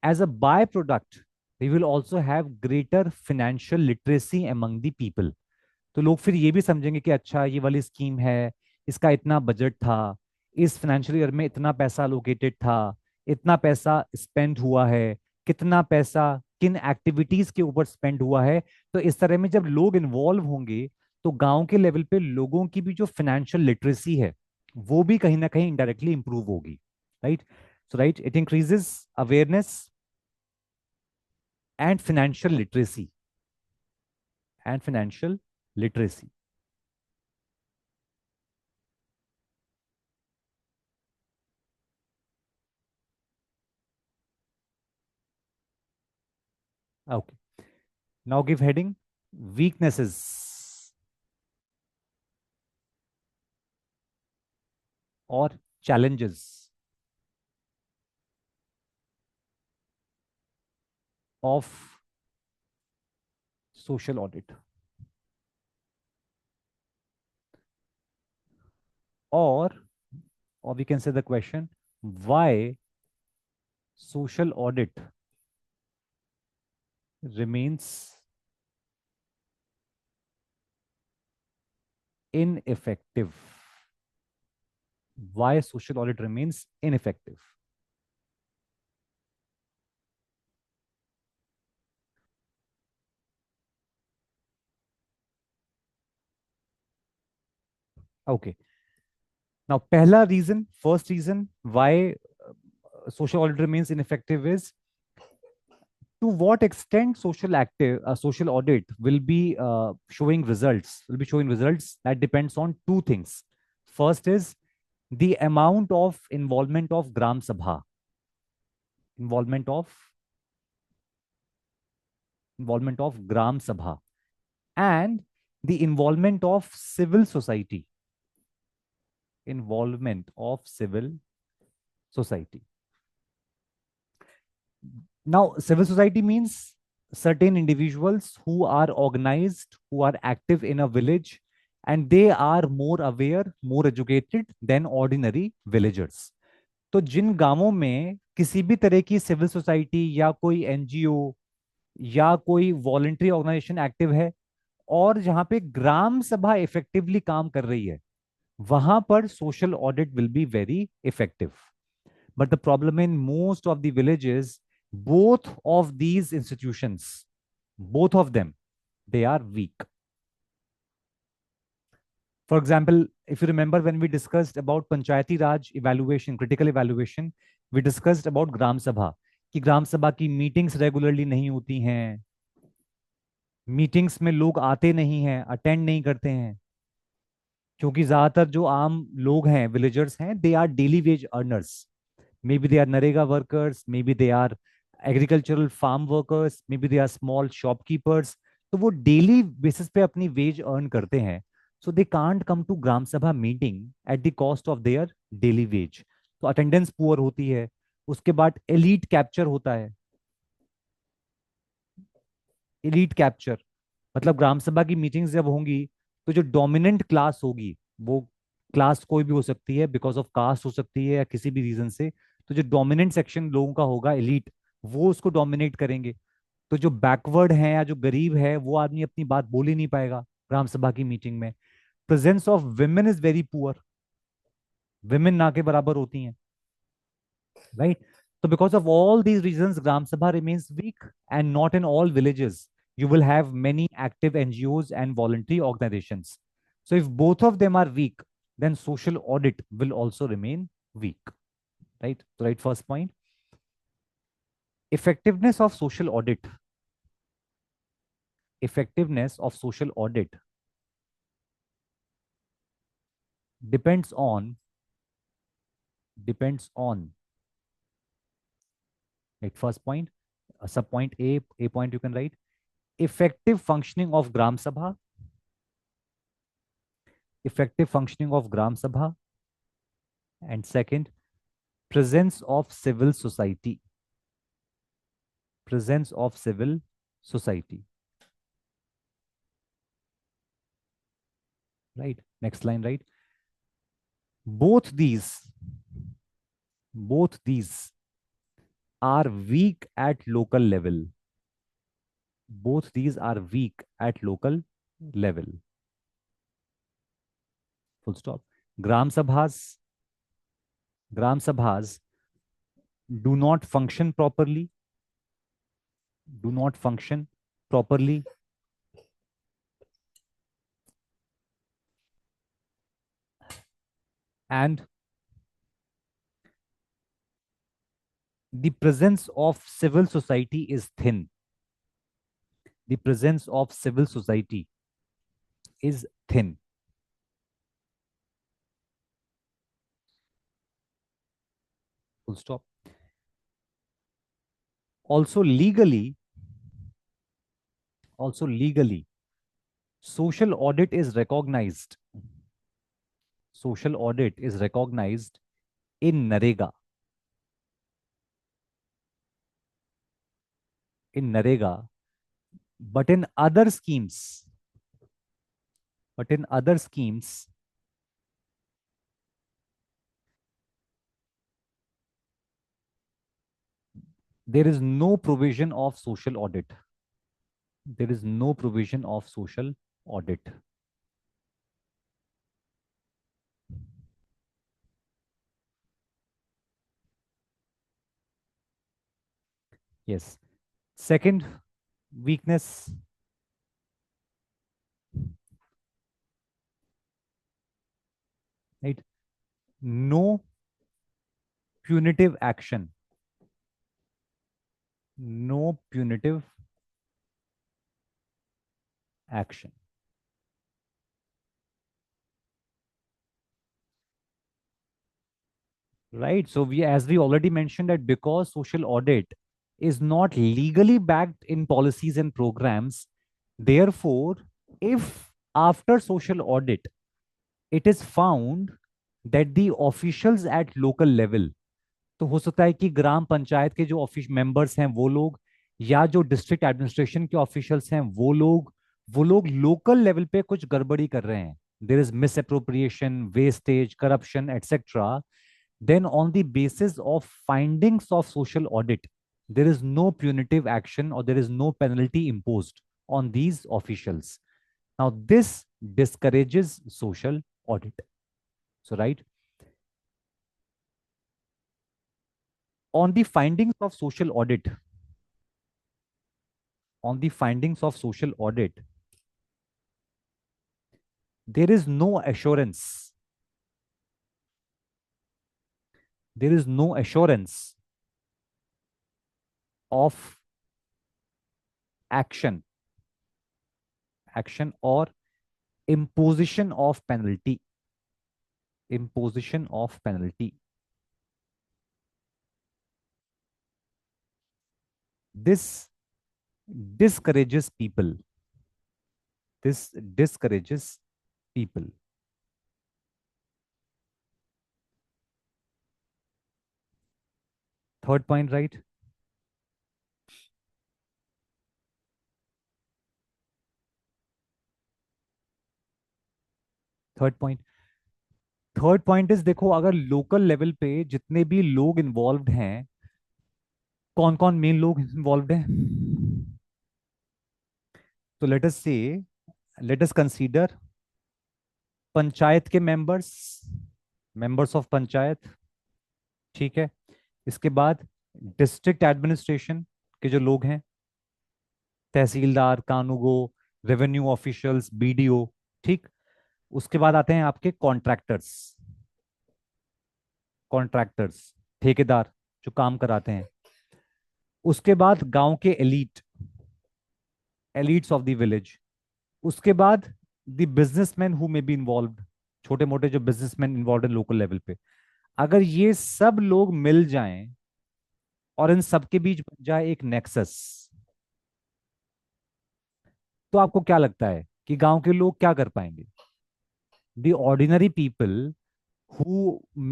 as a byproduct, we will also have greater financial literacy among the people. तो लोग फिर ये भी समझेंगे कि अच्छा ये वाली स्कीम है, इसका इतना बजट था, इस फाइनेंशियल ईयर में इतना पैसा अलोकेटेड था, इतना पैसा स्पेंड हुआ है, कितना पैसा किन एक्टिविटीज के ऊपर स्पेंड हुआ है। तो इस तरह में जब लोग इन्वॉल्व होंगे तो गांव के लेवल पे लोगों की भी जो फाइनेंशियल लिटरेसी है वो भी कहीं ना कहीं इनडायरेक्टली इंप्रूव होगी, right. So right, it increases awareness and financial literacy, and financial literacy. Okay. Now give heading weaknesses or challenges of social audit, or we can say the question, why social audit remains ineffective. Why social audit remains ineffective. Okay. Now, first reason why social audit remains ineffective is, to what extent social audit will be showing results, that depends on two things. First is the amount of involvement of Gram Sabha, involvement of Gram Sabha, and the involvement of civil society, Now, civil society means certain individuals who are organized, who are active in a village, and they are more aware, more educated than ordinary villagers. तो जिन गांवों में किसी भी तरह की civil society या कोई NGO या कोई वॉलंटरी ऑर्गेनाइजेशन एक्टिव है, और जहां पे ग्राम सभा इफेक्टिवली काम कर रही है, वहां पर social audit will be very effective. But the problem in most of the villages, both of these institutions, both of them, they are weak. For example, if you remember when we discussed about Panchayati Raj evaluation, critical evaluation, we discussed about Gram Sabha, कि ग्राम सभा की meetings regularly नहीं होती हैं, meetings में लोग आते नहीं हैं, अटेंड नहीं करते हैं, क्योंकि ज्यादातर जो आम लोग हैं, विलेजर्स हैं, they are daily wage earners. Maybe they are Narega workers, maybe they are agricultural farm workers, maybe they are small shopkeepers. तो वो डेली बेसिस पे अपनी वेज अर्न करते हैं, so they can't come to ग्राम सभा meeting at the cost of their daily veg. तो attendance poor होती है। उसके बाद एलीट कैप्चर होता है। एलीट कैप्चर मतलब ग्राम सभा की मीटिंग्स जब होंगी, तो जो डोमिनेंट क्लास होगी, वो क्लास कोई भी हो सकती है, बिकॉज ऑफ कास्ट हो सकती है या किसी भी रीजन से, तो जो डोमिनेंट सेक्शन लोगों का होगा, एलीट, वो उसको डोमिनेट करेंगे। तो जो बैकवर्ड है या जो गरीब है, वो आदमी अपनी बात बोल ही नहीं पाएगा ग्राम सभा की मीटिंग में। Presence of women is very poor. Women ना के बराबर होती हैं, right? So because of all these reasons, Gram Sabha remains weak, and not in all villages. You will have many active NGOs and voluntary organizations. So if both of them are weak, then social audit will also remain weak, right? So right, first point. Effectiveness of social audit. Effectiveness of social audit depends on right, first point, sub point A point you can write effective functioning of Gram Sabha, effective functioning of Gram Sabha, and second, presence of civil society, presence of civil society, right? Next line, right? Both these are weak at local level. Both these are weak at local level. Full stop. Gram Sabhas, Gram Sabhas do not function properly, do not function properly, and the presence of civil society is thin. The presence of civil society is thin. Full stop. Also legally, social audit is recognized. Social audit is recognized in Narega. In Narega, but in other schemes, but in other schemes, there is no provision of social audit. There is no provision of social audit. Yes. Second weakness, right? No punitive action. No punitive action. Right. So we, as we already mentioned, that because social audit is not legally backed in policies and programs, therefore, if after social audit it is found that the officials at local level, तो हो सकता है कि ग्राम पंचायत के जो office members हैं वो लोग, या जो डिस्ट्रिक्ट एडमिनिस्ट्रेशन के ऑफिशियल्स हैं वो लोग लोकल लेवल पे कुछ गड़बड़ी कर रहे हैं, there is miss appropriation, wastage, corruption, etcetera, then on the basis of findings of social audit, there is no punitive action or there is no penalty imposed on these officials. Now this discourages social audit. So right, on the findings of social audit, on the findings of social audit, there is no assurance, there is no assurance of action action or imposition of penalty. Imposition of penalty. This discourages people. This discourages people. Third point, right? Third point third point is, देखो अगर local level पे जितने भी लोग involved हैं, कौन कौन main लोग इन्वॉल्व्ड हैं? तो लेट अस कंसीडर पंचायत के मेंबर्स, मेंबर्स ऑफ पंचायत, ठीक है। इसके बाद डिस्ट्रिक्ट एडमिनिस्ट्रेशन के जो लोग हैं, तहसीलदार, कानूगो, रेवेन्यू ऑफिशियल्स, बीडीओ, ठीक। उसके बाद आते हैं आपके कॉन्ट्रैक्टर्स, कॉन्ट्रैक्टर्स ठेकेदार जो काम कराते हैं। उसके बाद गांव के elite, elites of the village. उसके बाद the businessman who may be involved, छोटे मोटे जो businessman involve in local level पे। अगर ये सब लोग मिल जाएं और इन सबके बीच बन जाए एक नेक्सस, तो आपको क्या लगता है कि गांव के लोग क्या कर पाएंगे? The ordinary people who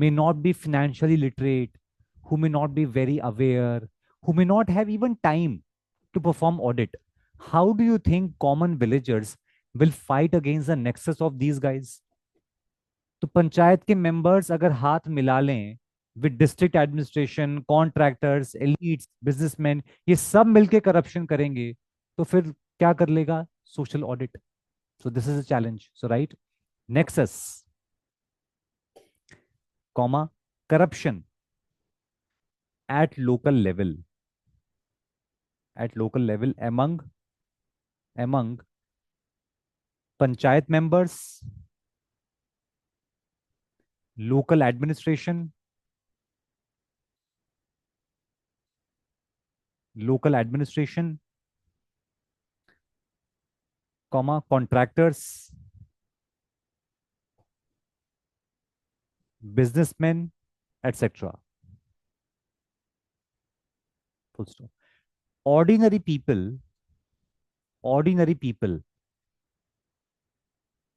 may not be financially literate, who may not be very aware, who may not have even time to perform audit. How do you think common villagers will fight against the nexus of these guys? तो पंचायत के members अगर हाथ मिला लें with district administration, contractors, elites, businessman, ये सब मिलके corruption करेंगे, तो फिर क्या कर लेगा? Social audit. So this is a challenge. So right, nexus, comma, corruption at local level, at local level among panchayat members, local administration, local administration, comma, contractors, businessmen, etc. Full stop. Ordinary people, ordinary people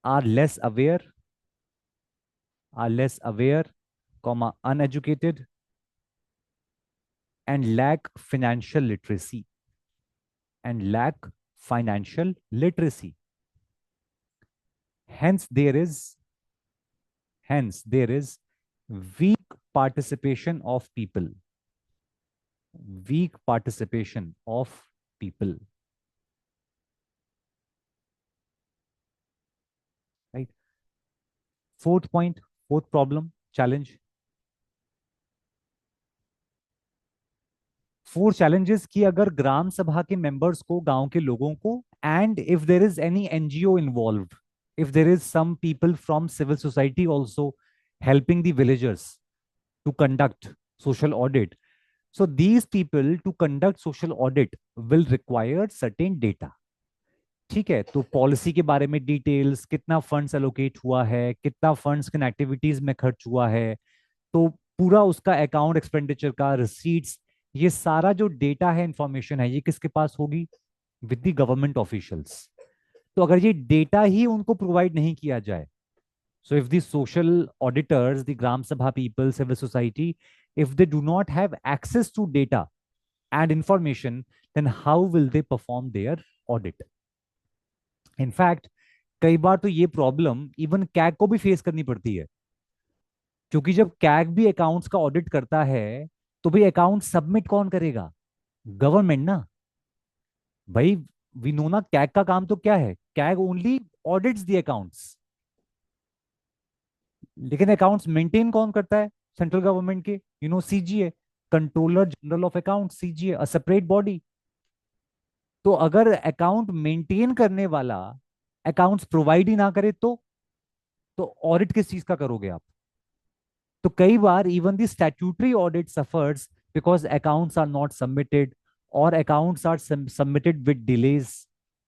are less aware, comma, uneducated, and lack financial literacy, and lack financial literacy. Hence there is weak participation of people, weak participation of people, right? Fourth point, fourth problem, challenge. Four challenges कि अगर ग्राम सभा के members को, गांव के लोगों को, and if there is any NGO involved, if there is some people from civil society also helping the villagers to conduct social audit, so these people to conduct social audit will require certain data, ठीक है। तो policy के बारे में details, कितना funds allocate हुआ है, कितना फंड्स किन एक्टिविटीज में खर्च हुआ है, तो पूरा उसका अकाउंट एक्सपेंडिचर का रिसीट्स, ये सारा जो डेटा है, इंफॉर्मेशन है, ये किसके पास होगी? With the government officials. तो अगर ये डेटा ही उनको प्रोवाइड नहीं किया जाए, so if the social auditors, the gram sabha people, civil society, if they do not have access to data and information, then how will they perform their audit? In fact, कई बार तो ये problem even CAG को भी face करनी पड़ती है, क्योंकि जब कैग भी अकाउंट्स का ऑडिट करता है, तो भाई अकाउंट सबमिट कौन करेगा? गवर्नमेंट ना भाई। वी नो ना, कैग का काम तो क्या है? CAG only audits the accounts, लेकिन अकाउंट्स मेंटेन कौन करता है? सेंट्रल गवर्नमेंट के, CGA, controller general of account, CGA, a separate body. तो अगर अकाउंट मेंटेन करने वाला अकाउंट्स प्रोवाइड ही ना करे, तो ऑडिट किस चीज का करोगे आप? तो कई बार even the statutory audit suffers because accounts are not submitted और accounts are submitted with delays.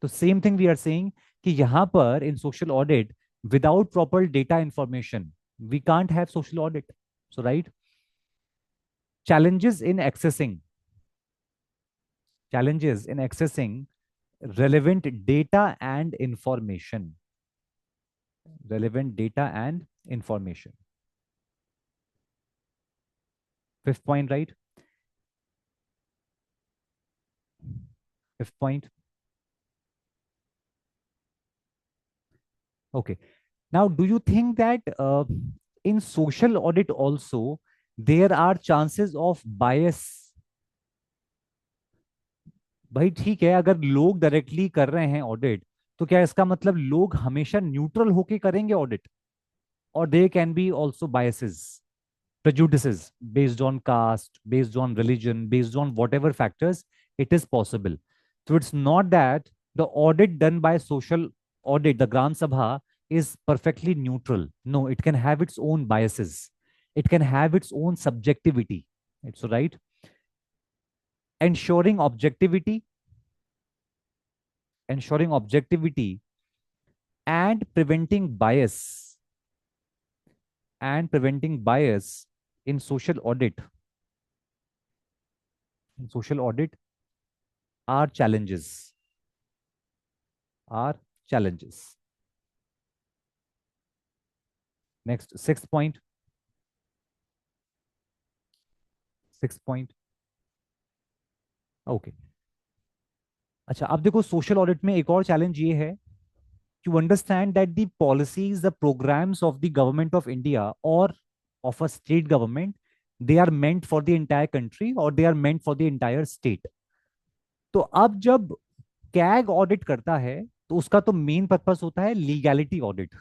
तो same thing we are saying कि यहाँ पर in social audit without proper data information we can't have social audit. So right. Challenges in accessing, challenges in accessing relevant data and information, relevant data and information. Fifth point, right? Fifth point. Okay. Now, do you think that in social audit also there are chances of bias? भाई ठीक है, अगर लोग directly कर रहे हैं audit, तो क्या इसका मतलब लोग हमेशा न्यूट्रल होके करेंगे ऑडिट? और they can be also biases, prejudices based on caste, based on religion, based on whatever factors, it is possible. So it's not that the audit done by social audit, the Gram Sabha, is perfectly neutral. No, it can have its own biases. It can have its own subjectivity. It's right. Ensuring objectivity, ensuring objectivity and preventing bias, and preventing bias in social audit. In social audit are challenges, are challenges. Next, sixth point. Sixth point. Okay. अच्छा, अब देखो social audit में एक और challenge ये है, to understand that the policies, the programs of the government of India और of a state government, they are meant for the entire country और they are meant for the entire state. तो अब जब CAG audit करता है तो उसका तो मेन पर्पस होता है लीगैलिटी ऑडिट.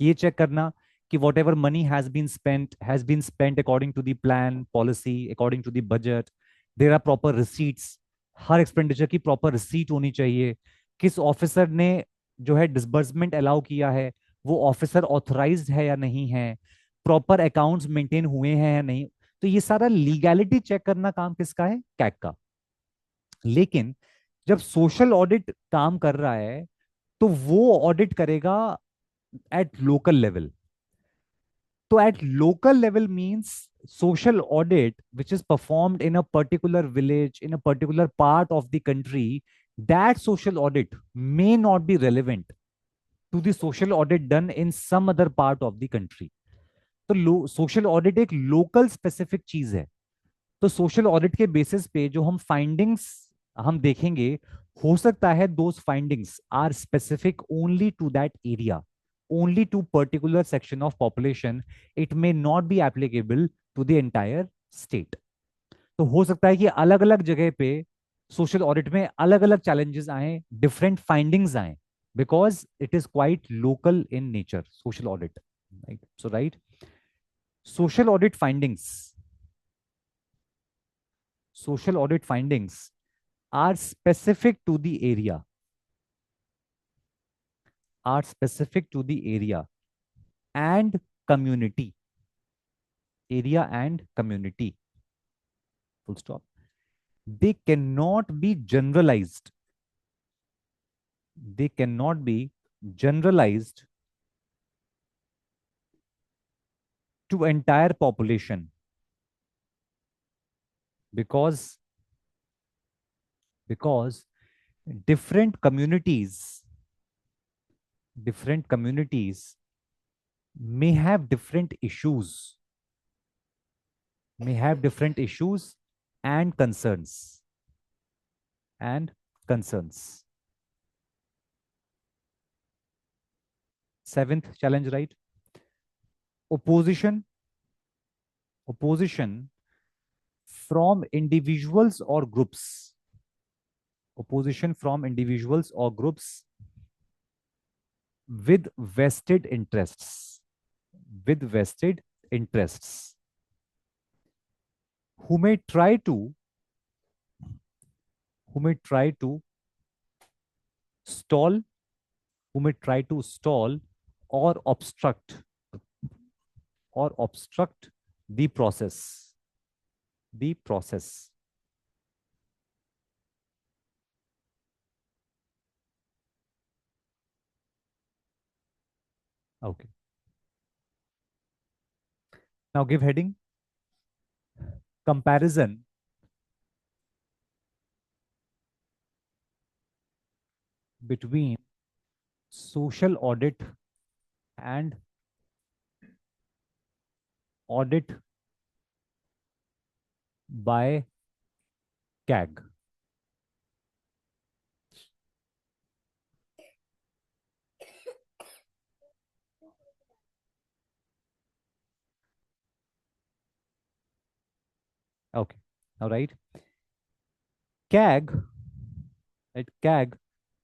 ये चेक करना कि whatever money has been spent according to the plan, policy, according to the budget. There are proper receipts. हर एक्सपेंडिचर की प्रॉपर रिसीट होनी चाहिए. किस ऑफिसर ने जो है डिसबर्समेंट अलाउ किया है, वो ऑफिसर ऑथराइज्ड है या नहीं है, प्रॉपर अकाउंट्स मेंटेन हुए हैं या नहीं. तो ये सारा लीगैलिटी चेक करना काम किसका है? कैग का. लेकिन जब सोशल ऑडिट काम कर रहा है तो वो ऑडिट करेगा एट लोकल लेवल. तो at local level means social audit which is performed in a particular village, in a particular part of the country, that social audit may not be relevant to the social audit done in some other part of the country. तो social audit एक local specific चीज है. तो social audit के basis पे जो हम findings हम देखेंगे, हो सकता है those findings are specific only to that area, only to particular section of population. It may not be applicable to the entire state. तो हो सकता है कि अलग अलग जगह पे सोशल ऑडिट में अलग अलग चैलेंजेस आए, डिफरेंट फाइंडिंग्स आए, because it is quite local in nature social audit. Right. So right. Social audit findings, social audit findings are specific to the area, are specific to the area and community, area and community, full stop. They cannot be generalized, they cannot be generalized to entire population, because different communities, different communities may have different issues, may have different issues and concerns, and concerns. Seventh challenge, right? Opposition, opposition from individuals or groups, opposition from individuals or groups with vested interests, with vested interests, who may try to, who may try to stall, who may try to stall or obstruct, or obstruct the process, the process. Okay. Now give heading comparison between social audit and audit by CAG. Okay. All right. CAG, right? CAG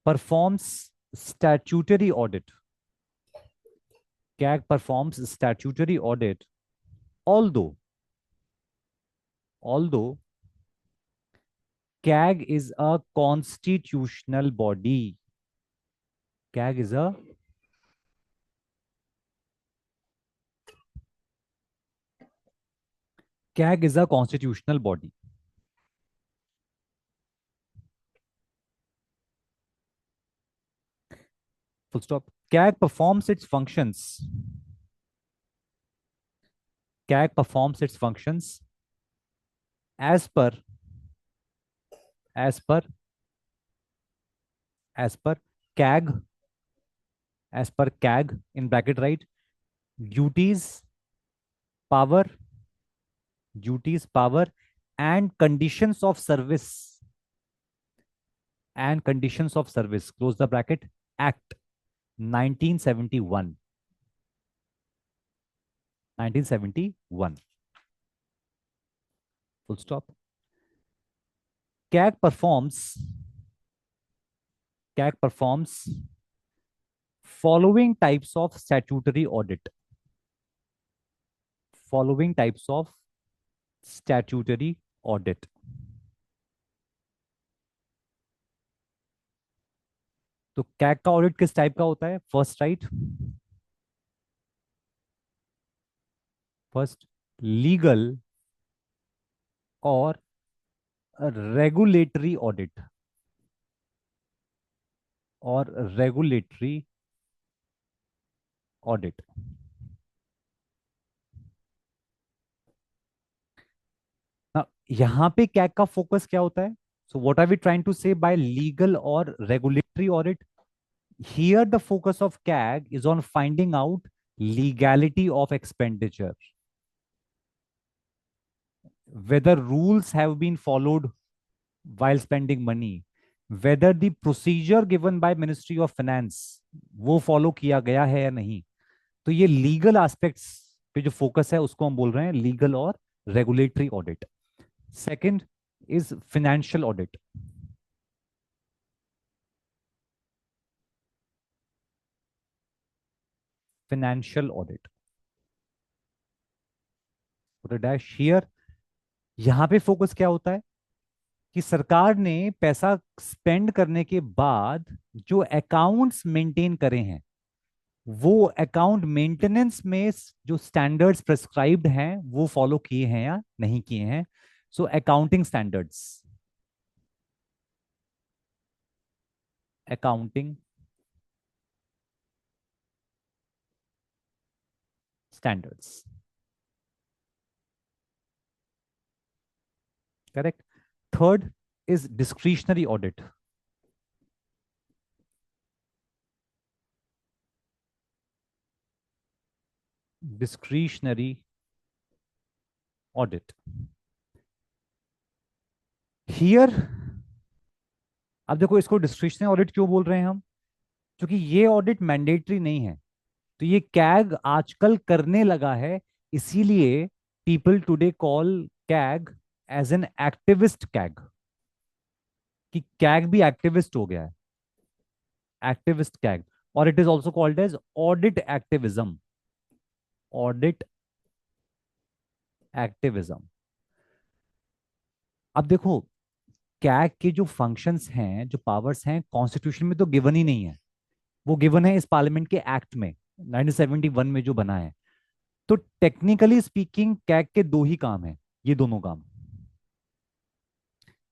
performs statutory audit. CAG performs statutory audit, although CAG is a constitutional body. CAG is a CAG is a constitutional body. Full stop. CAG performs its functions. CAG performs its functions as per as per as per CAG as per CAG in bracket, right? Duties, power, power, and conditions of service close the bracket, Act 1971. 1971. Full stop. CAG performs following types of statutory audit. Following types of statutory audit. तो CAG का audit किस type का होता है? First right, first legal और regulatory audit, और regulatory audit. यहां पे कैग का फोकस क्या होता है? So what are we trying to say by legal और regulatory audit? Here the focus of CAG is on finding out legality of expenditure, whether rules have been followed while spending money, whether the procedure given by Ministry of Finance वो follow किया गया है या नहीं. तो ये legal aspects पे जो focus है उसको हम बोल रहे हैं legal और regulatory audit. Second is financial audit. Financial audit. Put a dash here. यहां पे फोकस क्या होता है कि सरकार ने पैसा स्पेंड करने के बाद जो अकाउंट्स मेंटेन करे हैं वो अकाउंट मेंटेनेंस में जो स्टैंडर्ड्स प्रिस्क्राइब्ड हैं वो फॉलो किए हैं या नहीं किए हैं. So accounting standards, accounting standards. Correct. Third is discretionary audit. Discretionary audit. Here अब देखो इसको डिस्क्रिशनरी ऑडिट क्यों बोल रहे हैं हम? क्योंकि ये ऑडिट मैंडेटरी नहीं है. तो ये कैग आजकल करने लगा है, इसीलिए people today call CAG as an activist CAG, कि कैग भी एक्टिविस्ट हो गया है, एक्टिविस्ट कैग. और it is also called as audit activism. Audit activism. अब देखो कैग के जो फंक्शंस हैं, जो पावर्स हैं, कॉन्स्टिट्यूशन में तो गिवन ही नहीं है, वो गिवन है इस पार्लियामेंट के एक्ट में 1971 में जो बना है. तो टेक्निकली स्पीकिंग कैग के दो ही काम है. ये दोनों काम,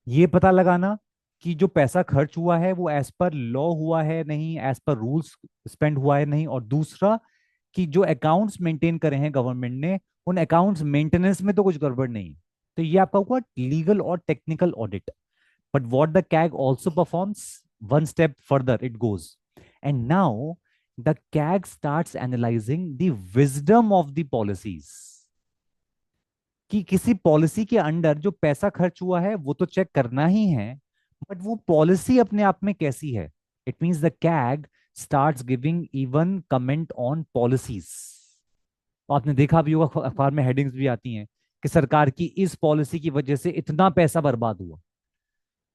ये पता लगाना कि जो पैसा खर्च हुआ है वो एज पर लॉ हुआ है नहीं, एज पर रूल्स स्पेंड हुआ है नहीं, और दूसरा कि जो अकाउंट्स मेंटेन करे हैं गवर्नमेंट ने, उन अकाउंट्स मेंटेनेंस में तो कुछ गड़बड़ नहीं है। तो ये आपका हुआ लीगल और technical audit. But what the CAG also performs, one step further it goes, and now the CAG starts analysing the wisdom of the policies. कि किसी पॉलिसी के अंडर जो पैसा खर्च हुआ है वो तो चेक करना ही है, बट वो पॉलिसी अपने आप में कैसी है। It means the CAG starts giving even comment on policies. आपने देखा भी होगा अखबार में हेडिंग्स भी आती हैं कि सरकार की इस पॉलिसी की वजह से इतना पैसा बर्बाद हुआ।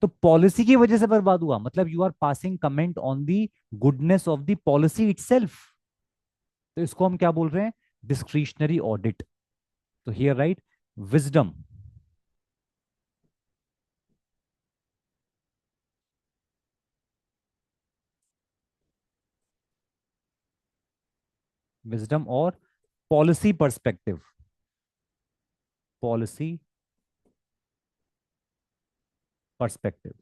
तो पॉलिसी की वजह से बर्बाद हुआ मतलब you are passing comment on the goodness of the policy itself. तो इसको हम क्या बोल रहे हैं, डिस्क्रिशनरी ऑडिट। तो हियर राइट विजडम, विजडम और policy perspective, policy perspective,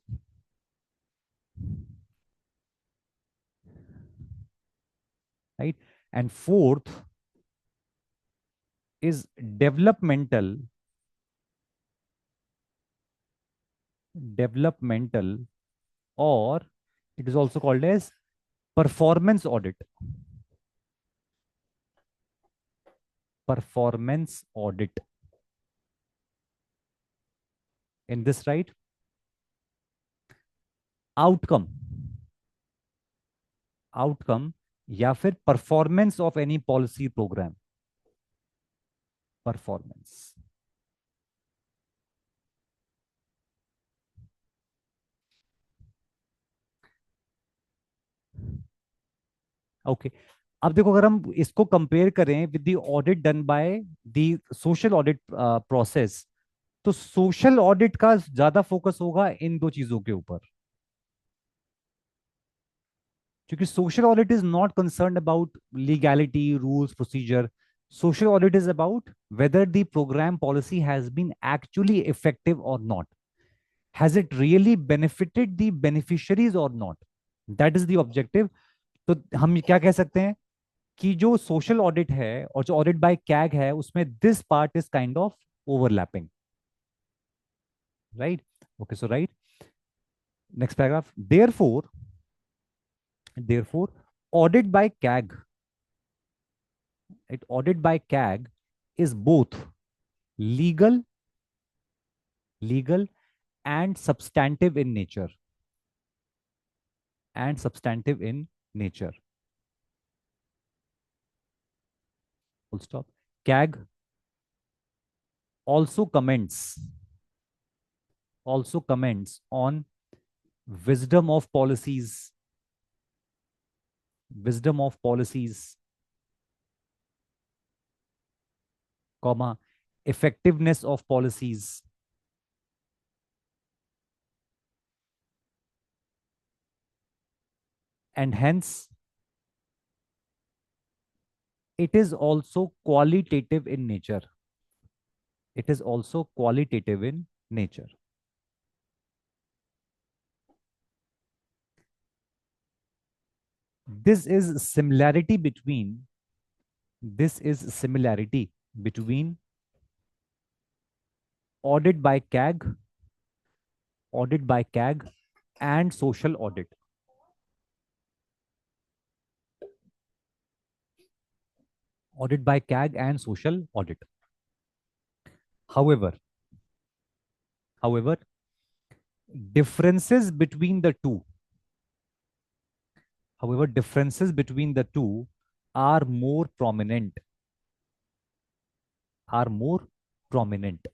right. And fourth is developmental, or it is also called as performance audit. Performance audit. In this, right, outcome, outcome या फिर performance of any policy program, performance. Okay अब देखो, अगर हम इसको compare करें with the audit done by the social audit process, तो social audit का ज्यादा फोकस होगा इन दो चीजों के ऊपर। क्योंकि social audit is not concern about legality, rules, procedure. Social audit is about whether the program policy has been actually effective और not, has it really benefited the beneficiaries और not, that is the objective. तो हम क्या कह सकते हैं कि जो सोशल ऑडिट है और जो ऑडिट बाय कैग है उसमें this part is kind of overlapping, right. Okay so right, next paragraph, therefore audit by CAG, it audit by CAG is both legal, legal and substantive in nature, and substantive in nature, full stop. CAG also comments, also comments on wisdom of policies, wisdom of policies, comma, effectiveness of policies, and hence it is also qualitative in nature. It is also qualitative in nature. This is similarity between, this is similarity between audit by CAG, audit by CAG and social audit. Audit by CAG and social audit. However, however, differences between the two, however, differences between the two are more prominent, are more prominent.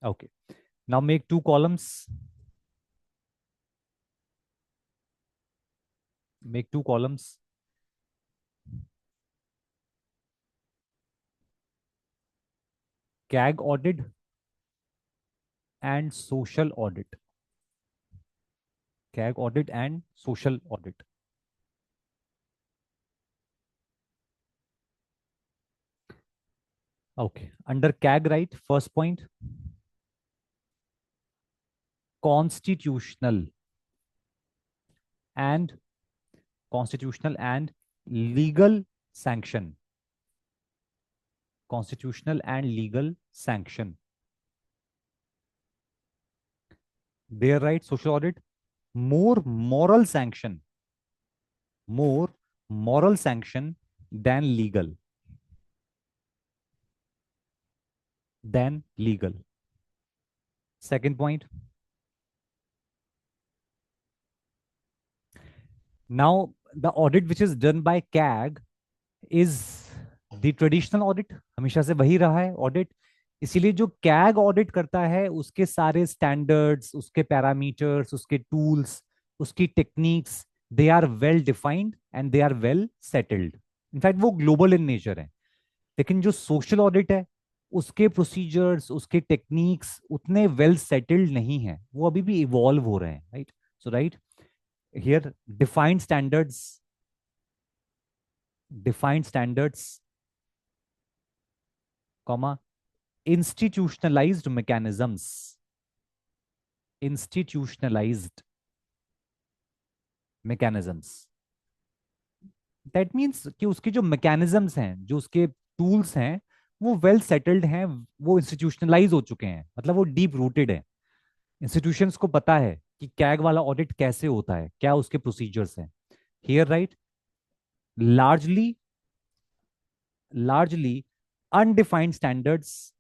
Okay. Now make two columns. Make two columns. CAG audit and social audit. CAG audit and social audit. Okay. Under CAG, right? First point, constitutional and constitutional and legal sanction. Constitutional and legal sanction. There, right? Social audit, more moral sanction, more moral sanction than legal. Than legal. Second point. Now, the audit which is done by CAG is the traditional audit, हमेशा से वही रहा है audit. इसीलिए जो CAG audit करता है उसके सारे स्टैंडर्ड्स, उसके पैरामीटर्स, उसके टूल्स, उसकी techniques, they are well defined and they are well settled. In fact वो ग्लोबल इन नेचर है. लेकिन जो सोशल ऑडिट है उसके प्रोसीजर्स, उसके टेक्निक्स उतने वेल सेटल्ड नहीं है, वो अभी भी इवॉल्व हो रहे हैं. Right. So right here, defined standards, comma, institutionalized mechanisms. Institutionalized mechanisms. That means कि उसके जो mechanisms हैं, जो उसके tools हैं, वो well settled हैं, वो institutionalize हो चुके हैं, मतलब वो deep rooted है. Institutions को पता है कि कैग वाला ऑडिट कैसे होता है, क्या उसके प्रोसीजर्स हैं. Here, right, largely undefined standards,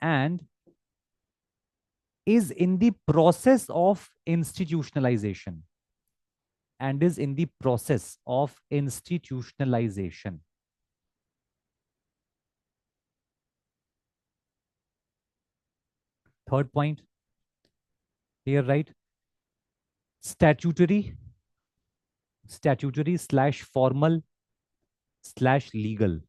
and is in the process of institutionalization. Third point here, right, statutory slash formal slash legal.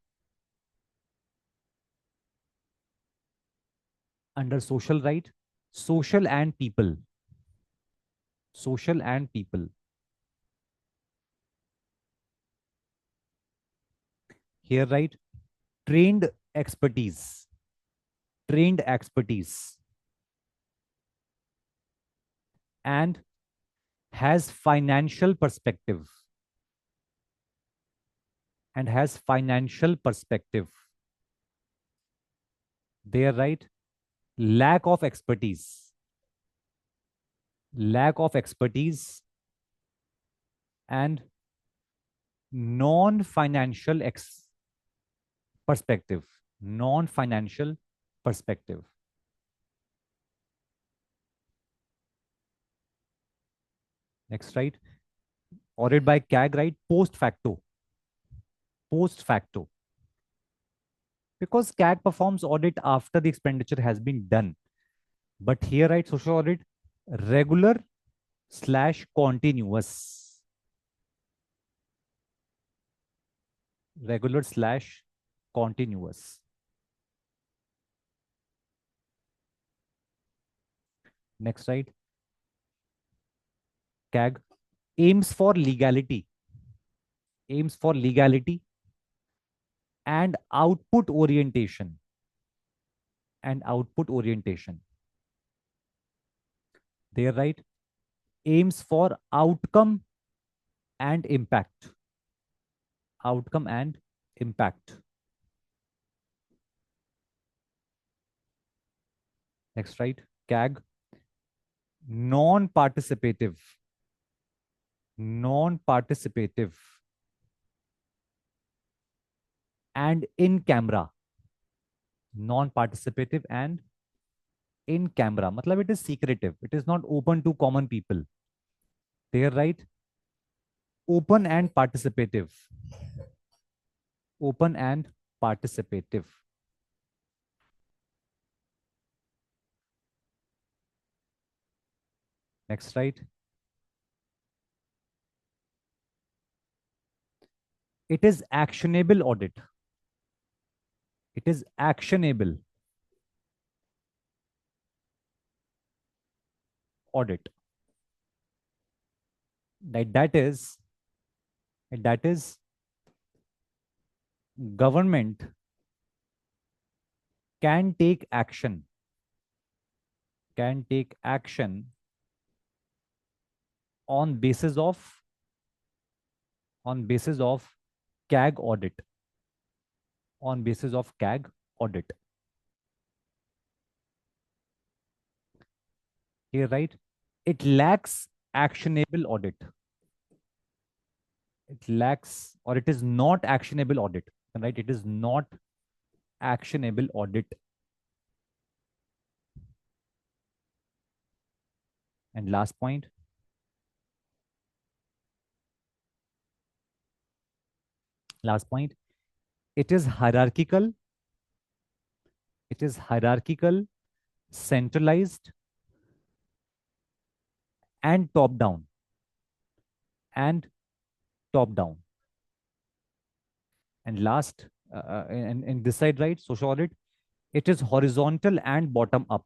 Under social, right, social and people. Here, right, trained expertise, and has financial perspective, There, right, lack of expertise and non-financial perspective. Next, right, audit by CAG, right, post facto, because CAG performs audit after the expenditure has been done. But here, right, social audit, regular slash continuous. Next, right, CAG aims for legality and output orientation. There, right, aims for outcome and impact. Next, right, CAG non-participative and in camera. मतलब it is secretive, it is not open to common people. There, right, open and participative. Next, right, it is actionable audit. That is government can take action, on basis of CAG audit, on basis of CAG audit. Here, right? It lacks actionable audit. It lacks, or it is not actionable audit, right? It is not actionable audit. And last point, it is hierarchical, centralized, and top down, and top down. And last, in this side, right, social audit, it is horizontal and bottom up.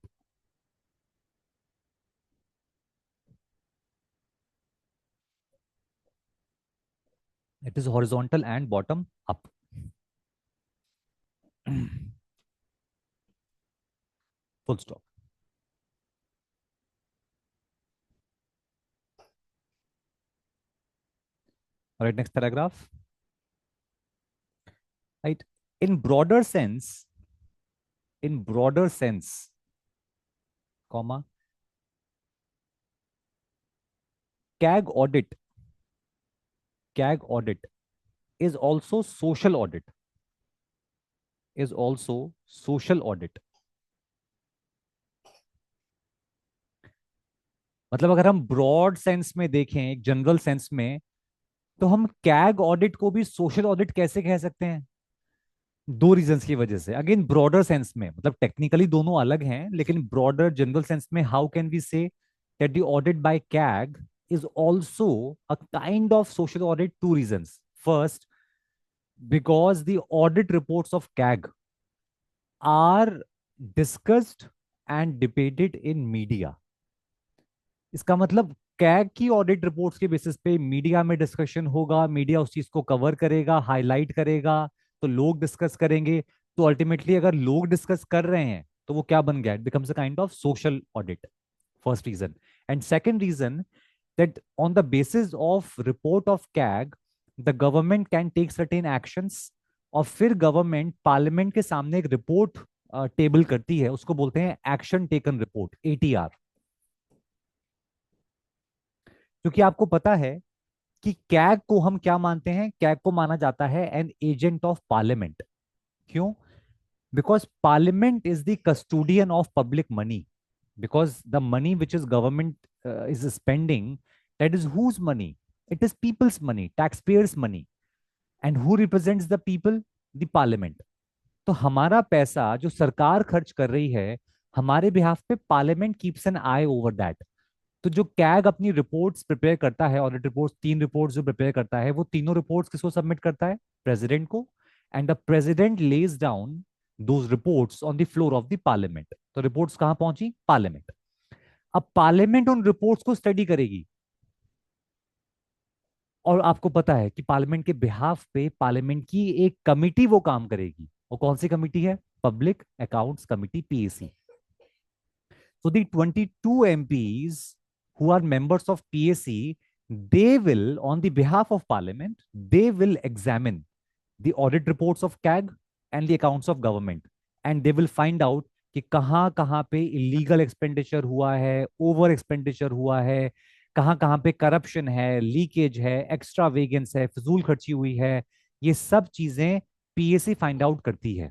It is horizontal and bottom up. Full stop. All right, next paragraph. Right. In broader sense, comma, CAG audit, is also social audit, मतलब अगर हम broad sense में देखें, एक general sense में, तो हम CAG audit को भी सोशल ऑडिट कैसे कह सकते हैं? दो रीजंस की वजह से। अगेन ब्रॉडर सेंस में, मतलब टेक्निकली दोनों अलग हैं, लेकिन ब्रॉडर जनरल सेंस में how can we say that the audit by CAG is also a kind of social audit? Two reasons. First, because the audit reports of CAG are discussed and debated in media. इसका मतलब CAG की audit reports के basis पे media में discussion होगा, media उस चीज को कवर करेगा, हाईलाइट करेगा, तो लोग डिस्कस करेंगे। तो अल्टीमेटली अगर लोग डिस्कस कर रहे हैं तो वो क्या बन गया? It becomes a kind of social audit. First reason. And second reason, that on the basis of report of CAG, the government can take certain actions, और फिर गवर्नमेंट पार्लियामेंट के सामने एक रिपोर्ट टेबल करती है, उसको बोलते हैं एक्शन टेकन रिपोर्ट, एटीआर। क्योंकि आपको पता है कि कैग को हम क्या मानते हैं? कैग को माना जाता है एन एजेंट ऑफ पार्लियामेंट। क्यों? Because parliament is the custodian of public money, because the money which is government is spending, that is whose money? It is people's money, taxpayers money. And who represents the people? The parliament. तो हमारा पैसा जो सरकार खर्च कर रही है हमारे बिहाफ पे, parliament keeps N I over that. तो जो कैग अपनी रिपोर्ट्स प्रिपेयर करता है, ऑडिट रिपोर्ट्स, तीन रिपोर्ट्स जो प्रिपेयर करता है, वो तीनों रिपोर्ट्स किसको सबमिट करता है? प्रेसिडेंट को। And the president lays down those reports on the floor of the parliament. तो रिपोर्ट्स कहां पहुंची? पार्लियामेंट। अब पार्लियामेंट उन रिपोर्ट्स को स्टडी करेगी, और आपको पता है कि पार्लियामेंट के बिहाफ पे पार्लियामेंट की एक कमिटी वो काम करेगी। वो कौन सी कमिटी है? Public accounts committee, PAC. So the 22 MPs who are members of PAC, they will, on the behalf of Parliament, they will examine the audit reports of CAG and the accounts of government, and they will find out कि कहाँ कहाँ पे illegal expenditure हुआ है, over expenditure हुआ है, कहाँ कहाँ पे करप्शन है, लीकेज है, एक्स्ट्रा वेगेंस है, फिजूल खर्ची हुई है। ये सब चीजें पीएसी फाइंड आउट करती है।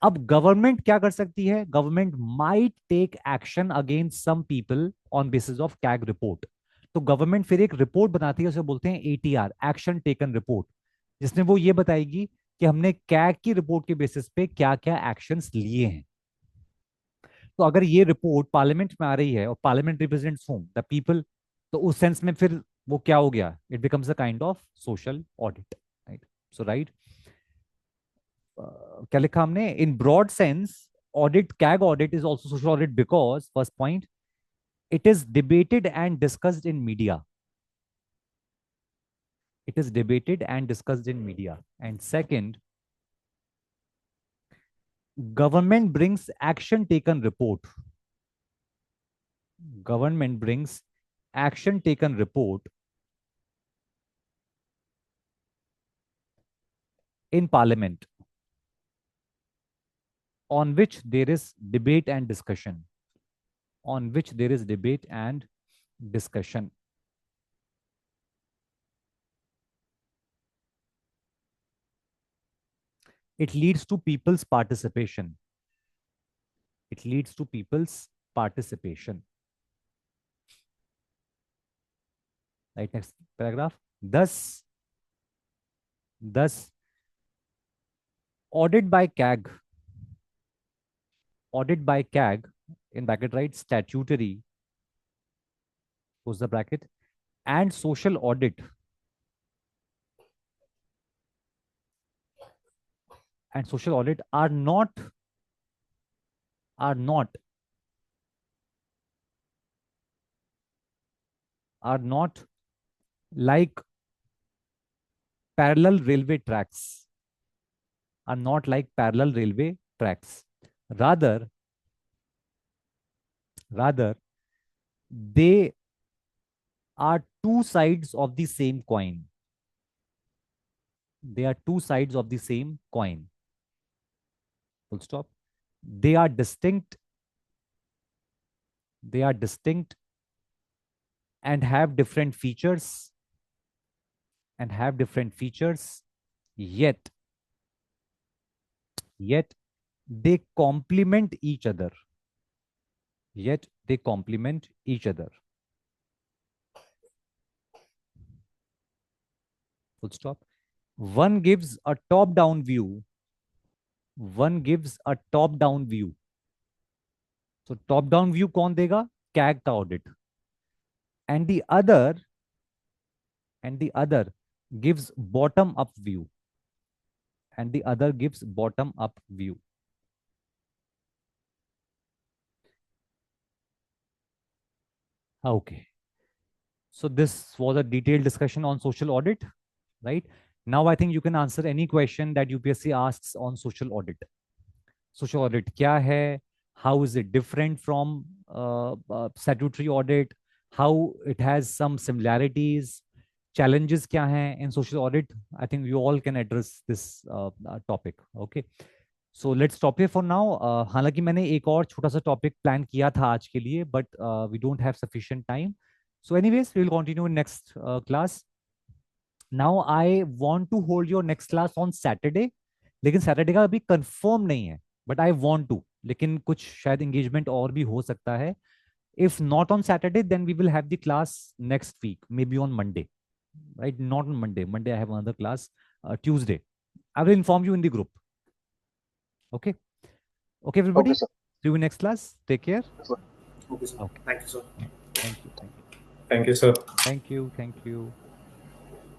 अब गवर्नमेंट क्या कर सकती है? Government might take action against some people on basis of CAG report. तो गवर्नमेंट फिर एक रिपोर्ट बनाती है, उसे बोलते हैं एटीआर, एक्शन टेकन रिपोर्ट, जिसमें वो ये बताएगी कि हमने कैग की रिपोर्ट के बेसिस पे क्या क्या एक्शंस लिए हैं। तो अगर ये रिपोर्ट पार्लियामेंट में आ रही है और parliament represents whom the people, तो उस सेंस में फिर वो क्या हो गया? It becomes a kind of social audit, right? So right, क्या लिखा हमने? In broad sense audit, CAG audit is also social audit because, first point, it is debated and discussed in media. It is debated and discussed in media. And second, Government brings action taken report. Government brings action taken report in parliament on which there is debate and discussion. On which there is debate and discussion. It leads to people's participation. It leads to people's participation. Right, next paragraph. Thus, audit by CAG, in bracket, right, statutory, close the bracket, and social audit, are not like parallel railway tracks, rather they are two sides of the same coin. Full stop. They are distinct and have different features, yet they complement each other. Full stop. One gives a top down view. So top down view कौन देगा? CAG का audit. And the other gives bottom up view. Okay. So this was a detailed discussion on social audit, right? Now I think you can answer any question that UPSC asks on social audit. Social audit क्या है? How is it different from statutory audit? How it has some similarities? Challenges क्या हैं in social audit? I think you all can address this topic. Okay. So let's stop here for now. हालांकि मैंने एक और छोटा सा topic plan किया था आज के लिए, but we don't have sufficient time. So anyways, we will continue in next class. Now I want to hold your next class on Saturday. लेकिन सैटरडे का अभी कंफर्म नहीं है, बट आई वांट टू, लेकिन कुछ शायद एंगेजमेंट और भी हो सकता है. If not on Saturday, then we will have the class next week, maybe on Monday. Right? Not on Monday. Monday I have another class. Tuesday. I will inform you in the group. Okay. Okay, everybody. Okay, sir. See you in next class. Take care. Yes, sir. Okay, sir. Okay. Thank you, sir. Thank you. Thank you, sir. Thank you.